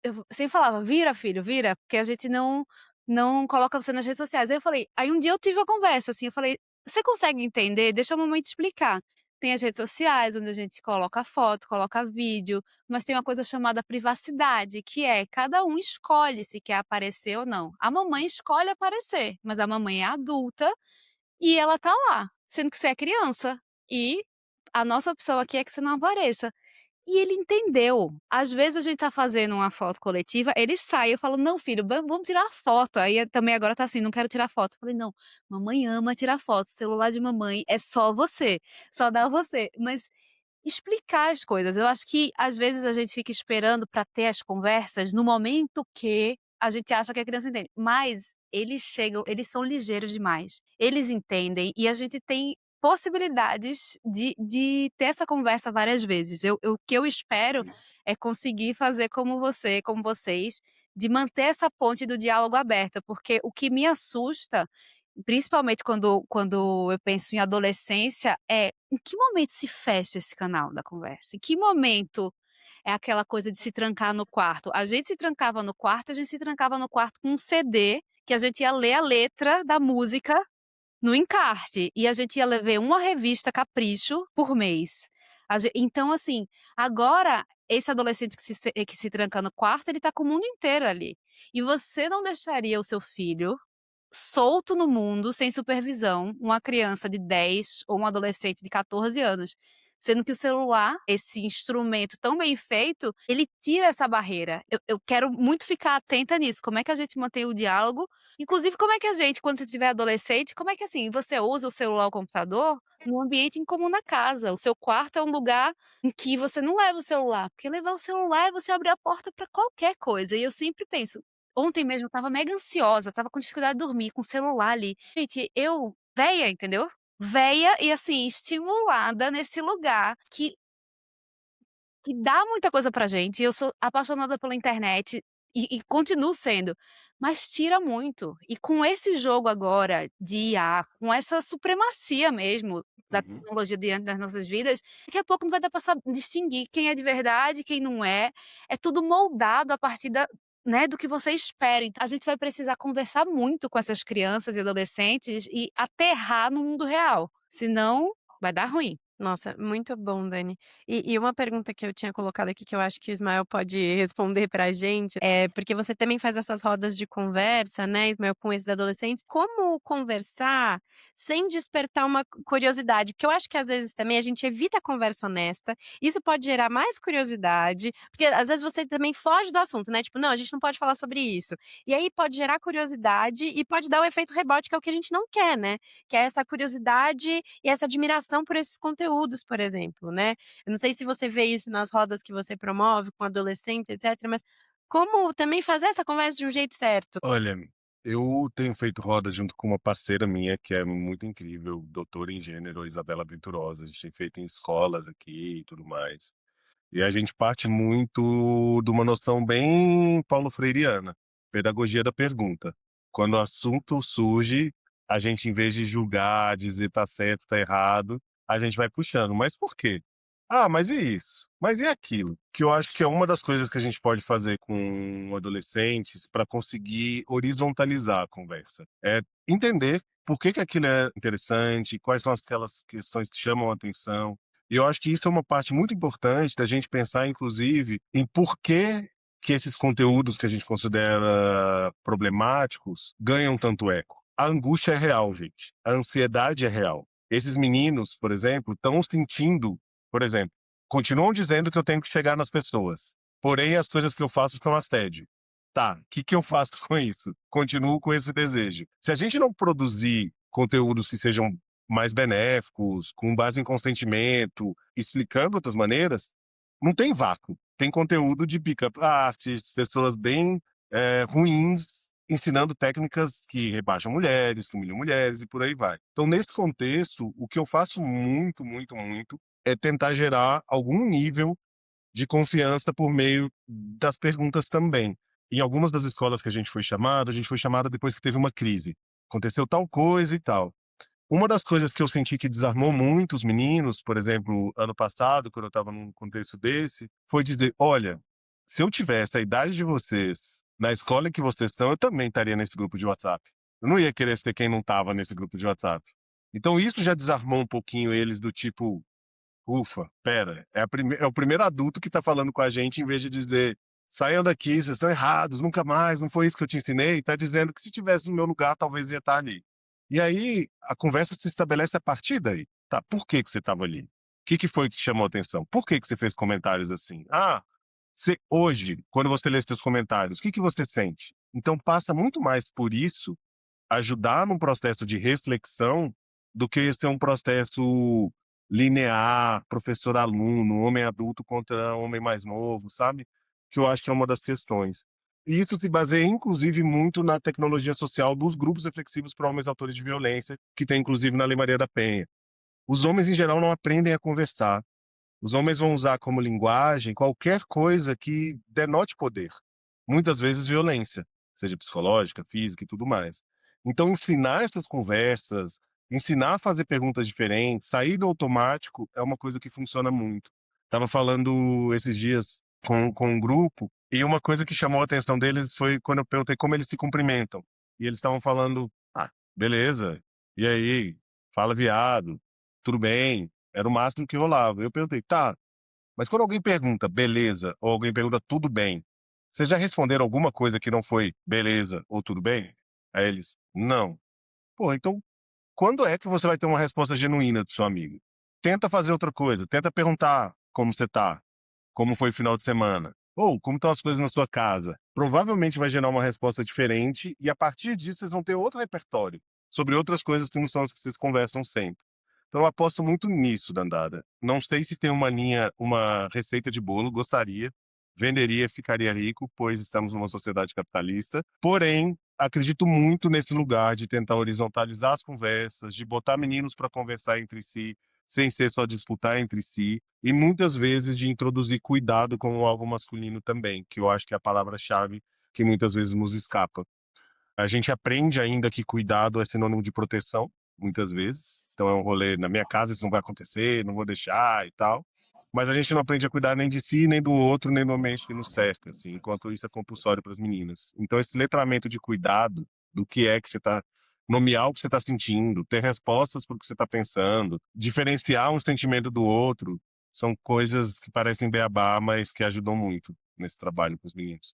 eu sempre falava: "Vira filho, vira", porque a gente não coloca você nas redes sociais. Aí eu falei aí um dia eu tive uma conversa, assim, eu falei: "Você consegue entender? Deixa a mamãe te explicar. Tem as redes sociais onde a gente coloca foto, coloca vídeo, mas tem uma coisa chamada privacidade, que é cada um escolhe se quer aparecer ou não. A mamãe escolhe aparecer, mas a mamãe é adulta e ela tá lá, sendo que você é criança. E a nossa opção aqui é que você não apareça". E ele entendeu. Às vezes a gente tá fazendo uma foto coletiva, ele sai, eu falo: "Não filho, vamos tirar foto". Aí também agora tá assim: "Não quero tirar foto". Eu falei: "Não, mamãe ama tirar foto, o celular de mamãe é só você, só dá você". Mas explicar as coisas, eu acho que às vezes a gente fica esperando para ter as conversas no momento que a gente acha que a criança entende, mas eles chegam, eles são ligeiros demais, eles entendem e a gente tem possibilidades de ter essa conversa várias vezes. O que eu espero é conseguir fazer como você, como vocês, de manter essa ponte do diálogo aberta, porque o que me assusta, principalmente quando eu penso em adolescência, é em que momento se fecha esse canal da conversa? Em que momento é aquela coisa de se trancar no quarto? A gente se trancava no quarto, a gente se trancava no quarto com um CD, que a gente ia ler a letra da música no encarte, e a gente ia ver uma revista Capricho por mês. Então, assim, agora esse adolescente que se tranca no quarto, ele tá com o mundo inteiro ali. E você não deixaria o seu filho solto no mundo, sem supervisão, uma criança de 10 ou um adolescente de 14 anos. Sendo que o celular, esse instrumento tão bem feito, ele tira essa barreira. Eu quero muito ficar atenta nisso, como é que a gente mantém o diálogo, inclusive como é que a gente, quando você tiver adolescente, como é que, assim, você usa o celular ou o computador num ambiente em comum na casa. O seu quarto é um lugar em que você não leva o celular, porque levar o celular é você abrir a porta para qualquer coisa. E eu sempre penso, ontem mesmo eu estava mega ansiosa, estava com dificuldade de dormir, com o celular ali. Gente, eu véia, entendeu? Véia e, assim, estimulada nesse lugar que dá muita coisa pra gente, eu sou apaixonada pela internet e continuo sendo, mas tira muito. E com esse jogo agora de IA, com essa supremacia mesmo da Uhum. tecnologia diante das nossas vidas, daqui a pouco não vai dar pra distinguir quem é de verdade, quem não é. É tudo moldado a partir do que você espera. Então a gente vai precisar conversar muito com essas crianças e adolescentes e aterrar no mundo real, senão vai dar ruim. Nossa, muito bom, Dani. E uma pergunta que eu tinha colocado aqui, que eu acho que o Ismael pode responder pra gente, é porque você também faz essas rodas de conversa, né, Ismael, com esses adolescentes. Como conversar sem despertar uma curiosidade? Porque eu acho que às vezes também a gente evita a conversa honesta, isso pode gerar mais curiosidade, porque às vezes você também foge do assunto, né, tipo: "Não, a gente não pode falar sobre isso". E aí pode gerar curiosidade e pode dar o efeito rebote, que é o que a gente não quer, né, que é essa curiosidade e essa admiração por esses conteúdos, por exemplo, né. Eu não sei se você vê isso nas rodas que você promove com adolescentes, etcétera, mas como também fazer essa conversa de um jeito certo? Olha, eu tenho feito roda junto com uma parceira minha que é muito incrível, doutora em gênero, Isabela Venturosa. A gente tem feito em escolas aqui e tudo mais. E a gente parte muito de uma noção bem paulo freireana, pedagogia da pergunta. Quando o assunto surge, a gente, em vez de julgar, dizer tá certo, tá errado, a gente vai puxando. Mas por quê? Ah, mas e isso? Mas e aquilo? Que eu acho que é uma das coisas que a gente pode fazer com adolescentes para conseguir horizontalizar a conversa. É entender por que aquilo é interessante, quais são aquelas questões que chamam a atenção. E eu acho que isso é uma parte muito importante da gente pensar, inclusive, em por que esses conteúdos que a gente considera problemáticos ganham tanto eco. A angústia é real, gente. A ansiedade é real. Esses meninos, por exemplo, estão sentindo, por exemplo, continuam dizendo que eu tenho que chegar nas pessoas, porém as coisas que eu faço são assédio. Tá, o que eu faço com isso? Continuo com esse desejo. Se a gente não produzir conteúdos que sejam mais benéficos, com base em consentimento, explicando outras maneiras, não tem vácuo. Tem conteúdo de pick-up artists, pessoas bem ruins, ensinando técnicas que rebaixam mulheres, que humilham mulheres e por aí vai. Então, nesse contexto, o que eu faço muito, muito, muito é tentar gerar algum nível de confiança por meio das perguntas também. Em algumas das escolas que a gente foi chamada depois que teve uma crise. Aconteceu tal coisa e tal. Uma das coisas que eu senti que desarmou muito os meninos, por exemplo, ano passado, quando eu estava num contexto desse, foi dizer: olha, se eu tivesse a idade de vocês, na escola em que vocês estão, eu também estaria nesse grupo de WhatsApp. Eu não ia querer ser quem não estava nesse grupo de WhatsApp. Então isso já desarmou um pouquinho eles do tipo, ufa, pera, é o primeiro adulto que está falando com a gente, em vez de dizer: saiam daqui, vocês estão errados, nunca mais, não foi isso que eu te ensinei. Está dizendo que se estivesse no meu lugar, talvez ia estar ali. E aí a conversa se estabelece a partir daí. Tá, por que que você estava ali? O que foi que te chamou a atenção? Por que que você fez comentários assim? Ah, hoje, quando você lê seus comentários, o que que você sente? Então passa muito mais por isso, ajudar num processo de reflexão, do que ser um processo linear, professor-aluno, homem adulto contra homem mais novo, sabe? Que eu acho que é uma das questões. E isso se baseia, inclusive, muito na tecnologia social dos grupos reflexivos para homens autores de violência, que tem, inclusive, na Lei Maria da Penha. Os homens, em geral, não aprendem a conversar. Os homens vão usar como linguagem qualquer coisa que denote poder. Muitas vezes violência, seja psicológica, física e tudo mais. Então, ensinar essas conversas, ensinar a fazer perguntas diferentes, sair do automático é uma coisa que funciona muito. Estava falando esses dias com um grupo, e uma coisa que chamou a atenção deles foi quando eu perguntei como eles se cumprimentam. E eles estavam falando: ah, beleza, e aí, fala viado, tudo bem. Era o máximo que rolava. Eu perguntei: tá, mas quando alguém pergunta beleza ou alguém pergunta tudo bem, vocês já responderam alguma coisa que não foi beleza ou tudo bem? Aí eles: não. Pô, então quando é que você vai ter uma resposta genuína do seu amigo? Tenta fazer outra coisa, tenta perguntar como você tá, como foi o final de semana, ou como estão as coisas na sua casa. Provavelmente vai gerar uma resposta diferente e a partir disso vocês vão ter outro repertório sobre outras coisas que não são as que vocês conversam sempre. Então eu aposto muito nisso, Dandara. Não sei se tem uma linha, uma receita de bolo, gostaria, venderia, ficaria rico, pois estamos numa sociedade capitalista. Porém, acredito muito nesse lugar de tentar horizontalizar as conversas, de botar meninos para conversar entre si, sem ser só disputar entre si, e muitas vezes de introduzir cuidado com algo masculino também, que eu acho que é a palavra-chave que muitas vezes nos escapa. A gente aprende ainda que cuidado é sinônimo de proteção, muitas vezes. Então é um rolê, na minha casa isso não vai acontecer, não vou deixar e tal. Mas a gente não aprende a cuidar nem de si, nem do outro, nem do ambiente que nos cerca, assim, enquanto isso é compulsório para as meninas. Então esse letramento de cuidado do que é que você está, nomear o que você está sentindo, ter respostas para o que você está pensando, diferenciar um sentimento do outro, são coisas que parecem beabá, mas que ajudam muito nesse trabalho com os meninos.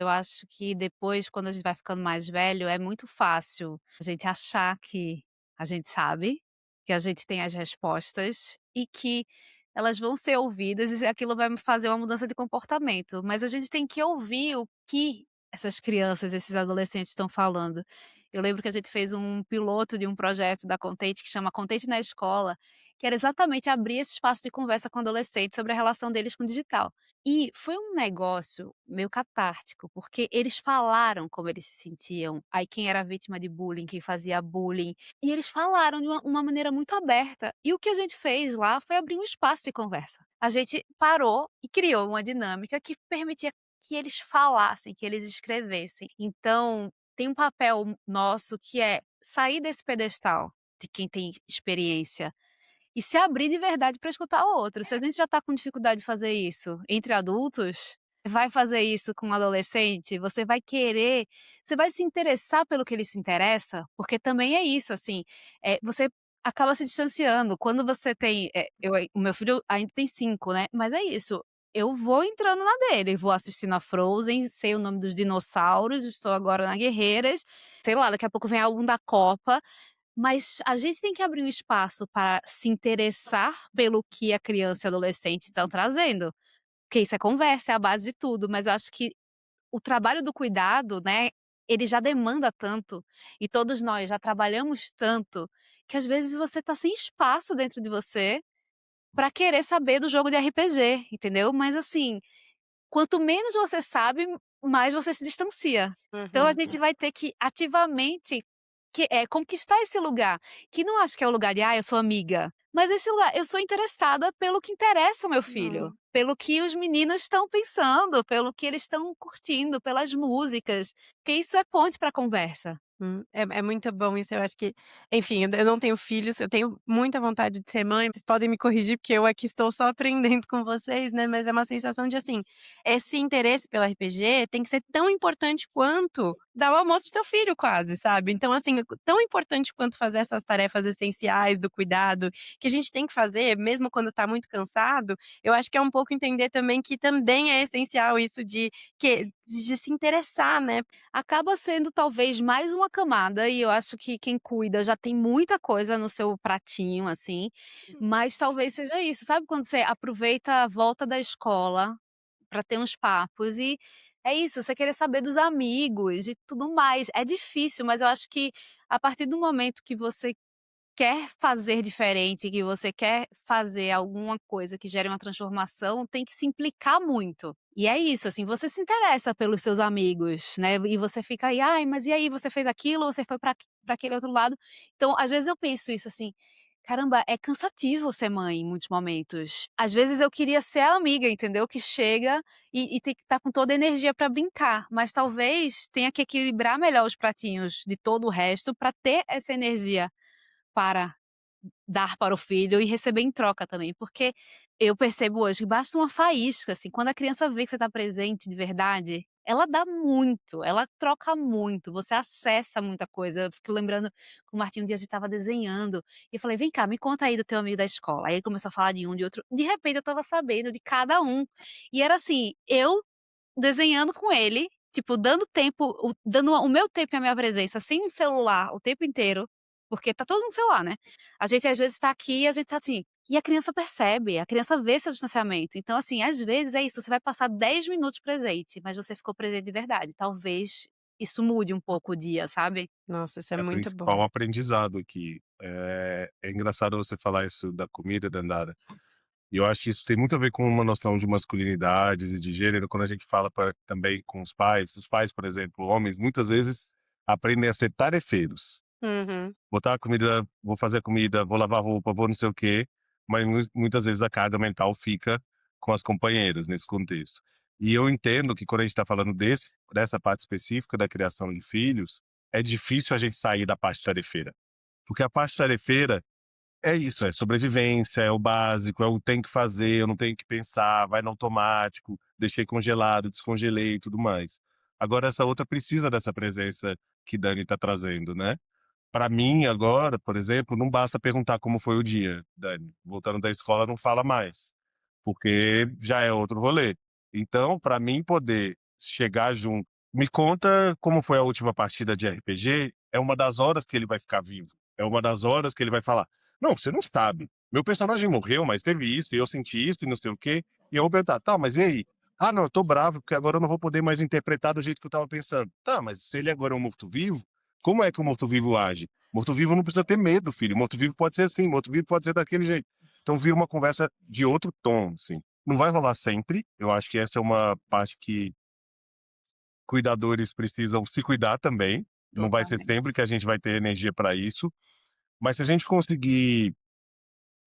Eu acho que depois, quando a gente vai ficando mais velho, é muito fácil a gente achar que a gente sabe, que a gente tem as respostas e que elas vão ser ouvidas e aquilo vai me fazer uma mudança de comportamento. Mas a gente tem que ouvir o que essas crianças, esses adolescentes estão falando. Eu lembro que a gente fez um piloto de um projeto da Contente que chama Contente na Escola, que era exatamente abrir esse espaço de conversa com adolescentes sobre a relação deles com o digital. E foi um negócio meio catártico, porque eles falaram como eles se sentiam, aí quem era vítima de bullying, quem fazia bullying, e eles falaram de uma maneira muito aberta. E o que a gente fez lá foi abrir um espaço de conversa. A gente parou e criou uma dinâmica que permitia que eles falassem, que eles escrevessem. Então, tem um papel nosso que é sair desse pedestal de quem tem experiência e se abrir de verdade para escutar o outro. Se a gente já está com dificuldade de fazer isso entre adultos, vai fazer isso com um adolescente, você vai se interessar pelo que ele se interessa, porque também é isso, assim, você acaba se distanciando. Quando você tem, o meu filho ainda tem 5, né, mas é isso, eu vou entrando na dele, vou assistindo a Frozen, sei o nome dos dinossauros, estou agora na Guerreiras, sei lá, daqui a pouco vem álbum da Copa, mas a gente tem que abrir um espaço para se interessar pelo que a criança e adolescente estão trazendo, porque isso é conversa, é a base de tudo, mas eu acho que o trabalho do cuidado, né, ele já demanda tanto, e todos nós já trabalhamos tanto, que às vezes você tá sem espaço dentro de você para querer saber do jogo de RPG, entendeu? Mas assim, quanto menos você sabe, mais você se distancia. Então a Uhum. gente vai ter que ativamente conquistar esse lugar, que não acho que é o lugar de: "Ah, eu sou amiga". Mas esse lugar, eu sou interessada pelo que interessa ao meu filho, pelo que os meninos estão pensando, pelo que eles estão curtindo, pelas músicas, porque isso é ponte para conversa. É muito bom isso, eu acho que enfim, eu não tenho filhos, eu tenho muita vontade de ser mãe, vocês podem me corrigir, porque eu aqui estou só aprendendo com vocês, né, mas é uma sensação de, assim, esse interesse pelo RPG tem que ser tão importante quanto dar o almoço para seu filho quase, sabe. Então, assim, tão importante quanto fazer essas tarefas essenciais do cuidado, que a gente tem que fazer mesmo quando tá muito cansado, eu acho que é um pouco entender também que também é essencial isso de se interessar, né. Acaba sendo talvez mais uma camada e eu acho que quem cuida já tem muita coisa no seu pratinho, assim, mas talvez seja isso, sabe quando você aproveita a volta da escola para ter uns papos e é isso, você querer saber dos amigos e tudo mais. É difícil, mas eu acho que a partir do momento que você quer fazer diferente, que você quer fazer alguma coisa que gere uma transformação, tem que se implicar muito. E é isso, assim, você se interessa pelos seus amigos, né, e você fica aí: "Ai, mas e aí, você fez aquilo, você foi pra aquele outro lado?". Então, às vezes eu penso isso assim: "Caramba, é cansativo ser mãe em muitos momentos". Às vezes eu queria ser a amiga, entendeu, que chega e tem que estar com toda a energia pra brincar, mas talvez tenha que equilibrar melhor os pratinhos de todo o resto pra ter essa energia para dar para o filho e receber em troca também, porque eu percebo hoje que basta uma faísca, assim, quando a criança vê que você está presente de verdade, ela dá muito, ela troca muito, você acessa muita coisa. Eu fico lembrando que o Martinho um dia a gente estava desenhando, e eu falei: "Vem cá, me conta aí do teu amigo da escola". Aí ele começou a falar de um, de outro, de repente eu estava sabendo de cada um. E era assim, eu desenhando com ele, tipo, dando tempo, dando o meu tempo e a minha presença, sem um celular o tempo inteiro, porque tá todo mundo no celular, né. A gente às vezes tá aqui e a gente tá assim, e a criança percebe, a criança vê seu distanciamento. Então, assim, às vezes é isso, você vai passar 10 minutos presente, mas você ficou presente de verdade. Talvez isso mude um pouco o dia, sabe? Nossa, isso é É o muito bom. principal aprendizado aqui. É engraçado você falar isso da comida, Dandara. E eu acho que isso tem muito a ver com uma noção de masculinidades e de gênero, quando a gente fala também com os pais. Os pais, por exemplo, homens, muitas vezes aprendem a ser tarefeiros. Uhum. Botar a comida, vou fazer a comida, vou lavar roupa, vou não sei o quê, mas muitas vezes a carga mental fica com as companheiras nesse contexto. E eu entendo que quando a gente está falando dessa parte específica da criação de filhos, é difícil a gente sair da parte tarefeira. Porque a parte tarefeira é isso, é sobrevivência, é o básico, é o tem que fazer, eu não tenho que pensar, vai no automático, deixei congelado, descongelei e tudo mais. Agora essa outra precisa dessa presença que Dani está trazendo, né? Para mim agora, por exemplo, não basta perguntar como foi o dia, Dani. Voltando da escola não fala mais, porque já é outro rolê. Então, para mim poder chegar junto, me conta como foi a última partida de RPG, é uma das horas que ele vai ficar vivo. É uma das horas que ele vai falar: "Não, você não sabe. Meu personagem morreu, mas teve isso, e eu senti isso, e não sei o quê". E eu vou perguntar: "Tá, mas e aí?". "Ah, não, eu tô bravo, porque agora eu não vou poder mais interpretar do jeito que eu estava pensando". "Tá, mas se ele agora é um morto-vivo, como é que o morto-vivo age? Morto-vivo não precisa ter medo, filho. Morto-vivo pode ser assim, morto-vivo pode ser daquele jeito". Então vira uma conversa de outro tom, assim. Não vai rolar sempre, eu acho que essa é uma parte que cuidadores precisam se cuidar também, não vai ser Totalmente. sempre que a gente vai ter energia para isso, mas se a gente conseguir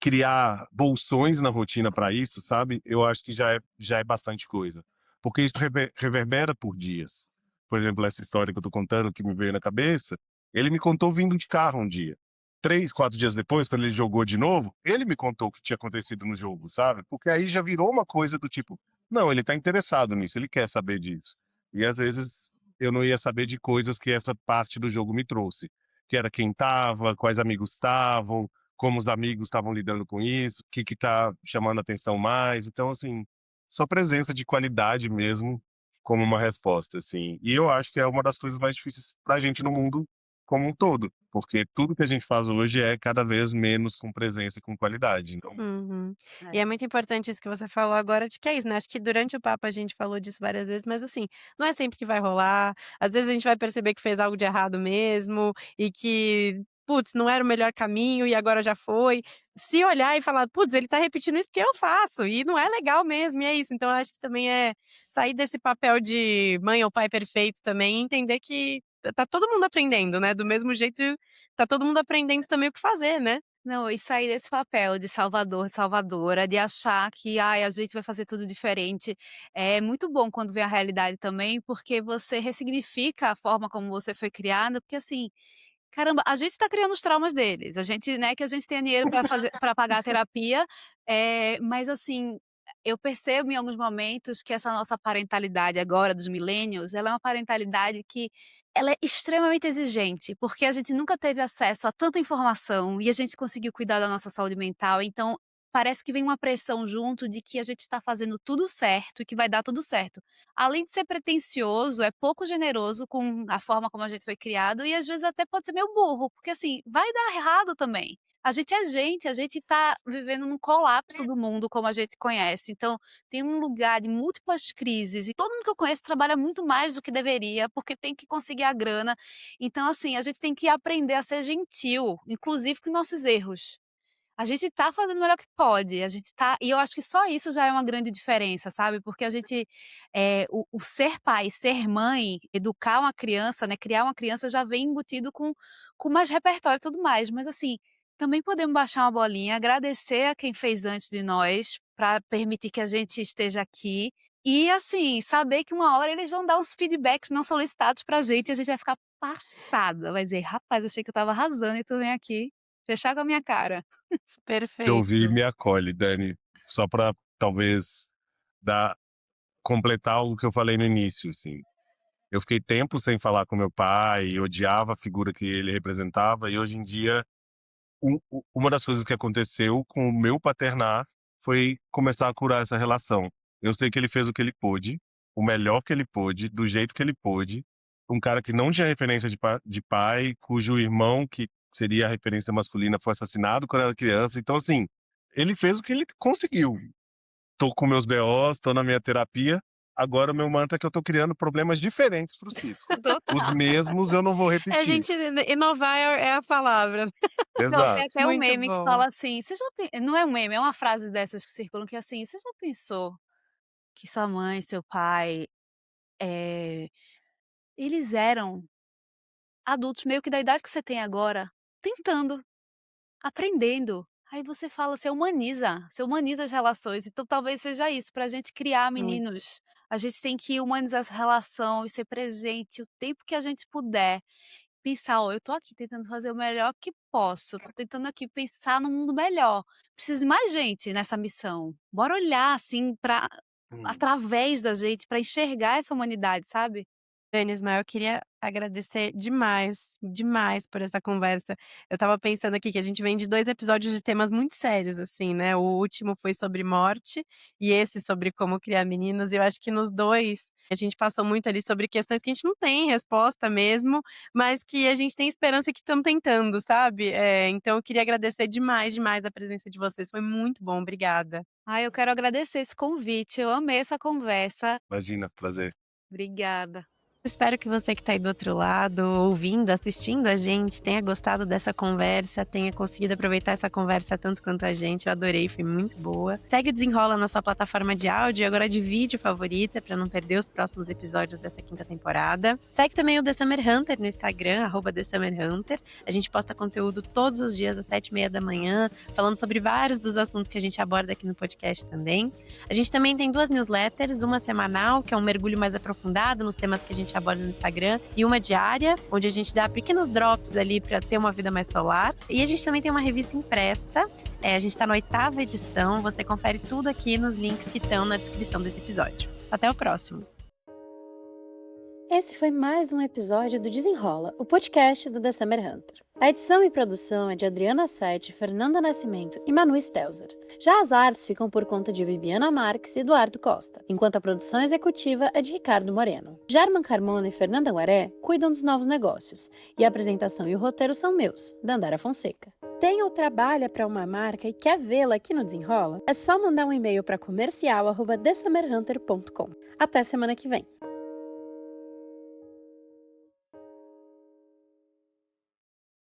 criar bolsões na rotina para isso, sabe, eu acho que já é bastante coisa. Porque isso reverbera por dias. Por exemplo, essa história que eu tô contando, que me veio na cabeça, ele me contou vindo de carro um dia. 3, 4 dias depois, quando ele jogou de novo, ele me contou o que tinha acontecido no jogo, sabe. Porque aí já virou uma coisa do tipo: "Não, ele tá interessado nisso, ele quer saber disso". E às vezes eu não ia saber de coisas que essa parte do jogo me trouxe, que era quem estava, quais amigos estavam, como os amigos estavam lidando com isso, o que que tá chamando a atenção mais. Então, assim, só presença de qualidade mesmo como uma resposta, assim. E eu acho que é uma das coisas mais difíceis pra gente no mundo como um todo, porque tudo que a gente faz hoje é cada vez menos com presença e com qualidade, então Uhum. E é muito importante isso que você falou agora, de que é isso, né, acho que durante o papo a gente falou disso várias vezes, mas assim, não é sempre que vai rolar, às vezes a gente vai perceber que fez algo de errado mesmo, e que, putz, não era o melhor caminho e agora já foi. Se olhar e falar: "Putz, ele tá repetindo isso porque eu faço, e não é legal mesmo", e é isso. Então eu acho que também é sair desse papel de mãe ou pai perfeito também e entender que tá todo mundo aprendendo, né, do mesmo jeito, tá todo mundo aprendendo também o que fazer, né. Não, e sair desse papel de salvador, salvadora, de achar que: "Ai, a gente vai fazer tudo diferente". É muito bom quando vê a realidade também, porque você ressignifica a forma como você foi criada, porque assim, caramba, a gente tá criando os traumas deles, a gente, né, que a gente tenha dinheiro para pagar a terapia, mas assim, eu percebo em alguns momentos que essa nossa parentalidade agora dos millennials, ela é uma parentalidade que ela é extremamente exigente, porque a gente nunca teve acesso a tanta informação e a gente conseguiu cuidar da nossa saúde mental, então parece que vem uma pressão junto de que a gente está fazendo tudo certo e que vai dar tudo certo. Além de ser pretensioso, é pouco generoso com a forma como a gente foi criado e às vezes até pode ser meio burro, porque assim, vai dar errado também. A gente tá vivendo num colapso do mundo como a gente conhece, então tem um lugar de múltiplas crises e todo mundo que eu conheço trabalha muito mais do que deveria, porque tem que conseguir a grana. Então assim, a gente tem que aprender a ser gentil, inclusive com nossos erros. A gente tá fazendo o melhor que pode, a gente tá e eu acho que só isso já é uma grande diferença, sabe, porque a gente, o ser pai, ser mãe, educar uma criança, né, criar uma criança já vem embutido com mais repertório e tudo mais, mas assim, também podemos baixar uma bolinha, agradecer a quem fez antes de nós, para permitir que a gente esteja aqui, e assim, saber que uma hora eles vão dar uns feedbacks não solicitados pra gente e a gente vai ficar passada, vai dizer: "Rapaz, achei que eu estava arrasando e tu vem aqui fechar com a minha cara". Te ouvir Perfeito. me acolhe, Dani. Só para talvez dar completar o que eu falei no início, assim. Eu fiquei tempo sem falar com meu pai, odiava a figura que ele representava e hoje em dia uma das coisas que aconteceu com o meu paternar foi começar a curar essa relação. Eu sei que ele fez o que ele pôde, o melhor que ele pôde, do jeito que ele pôde. Um cara que não tinha referência de pai, cujo irmão, que seria a referência masculina, foi assassinado quando era criança. Então, assim, ele fez o que ele conseguiu. Tô com meus BOs, tô na minha terapia. Agora o meu mantra é que eu tô criando problemas diferentes para o Cisco. Os Total. mesmos eu não vou É, repetir. gente, inovar é a palavra. Não, tem Exato. até um Muito meme que bom. fala assim, você já não é um meme, é uma frase dessas que circulam que é assim: "Você já pensou que sua mãe e seu pai, eh, eles eram adultos meio que da idade que você tem agora, tentando, aprendendo". Aí você fala, você humaniza as relações, então talvez seja isso, pra gente criar Muito. meninos, a gente tem que humanizar essa relação e ser presente o tempo que a gente puder. Pensar: "Ó, eu tô aqui tentando fazer o melhor que posso, tô tentando aqui pensar num mundo melhor, preciso de mais gente nessa missão, bora olhar, assim, pra Hum. através da gente, pra enxergar essa humanidade", sabe? Denis, mas eu queria agradecer demais, demais por essa conversa. Eu estava pensando aqui que a gente vem de 2 episódios de temas muito sérios, assim, né, o último foi sobre morte, e esse sobre como criar meninos, e eu acho que nos 2, a gente passou muito ali sobre questões que a gente não tem resposta mesmo, mas que a gente tem esperança que estamos tentando, sabe. Então eu queria agradecer demais, demais a presença de vocês, foi muito bom, obrigada. Eu quero agradecer esse convite, eu amei essa conversa. Imagina, prazer. Obrigada. Espero que você que está aí do outro lado, ouvindo, assistindo a gente, tenha gostado dessa conversa, tenha conseguido aproveitar essa conversa tanto quanto a gente. Eu adorei, foi muito boa. Segue o Desenrola na sua plataforma de áudio e agora de vídeo favorita para não perder os próximos episódios dessa quinta temporada. Segue também o The Summer Hunter no Instagram, @TheSummerHunter. A gente posta conteúdo todos os dias às 7h30 da manhã, falando sobre vários dos assuntos que a gente aborda aqui no podcast também. A gente também tem 2 newsletters, uma semanal, que é um mergulho mais aprofundado nos temas que a gente aborda no Instagram, e uma diária, onde a gente dá pequenos drops ali para ter uma vida mais solar. E a gente também tem uma revista impressa, a gente está na 8ª edição, você confere tudo aqui nos links que estão na descrição desse episódio. Até o próximo! Esse foi mais um episódio do Desenrola, o podcast do The Summer Hunter. A edição e produção é de Adriana Sete, Fernanda Nascimento e Manu Stelzer. Já as artes ficam por conta de Bibiana Marques e Eduardo Costa, enquanto a produção executiva é de Ricardo Moreno. German Carmona e Fernanda Guaré cuidam dos novos negócios, e a apresentação e o roteiro são meus, Dandara Fonseca. Tem ou trabalha para uma marca e quer vê-la aqui no Desenrola? É só mandar um e-mail para comercial@thesummerhunter.com. Até semana que vem!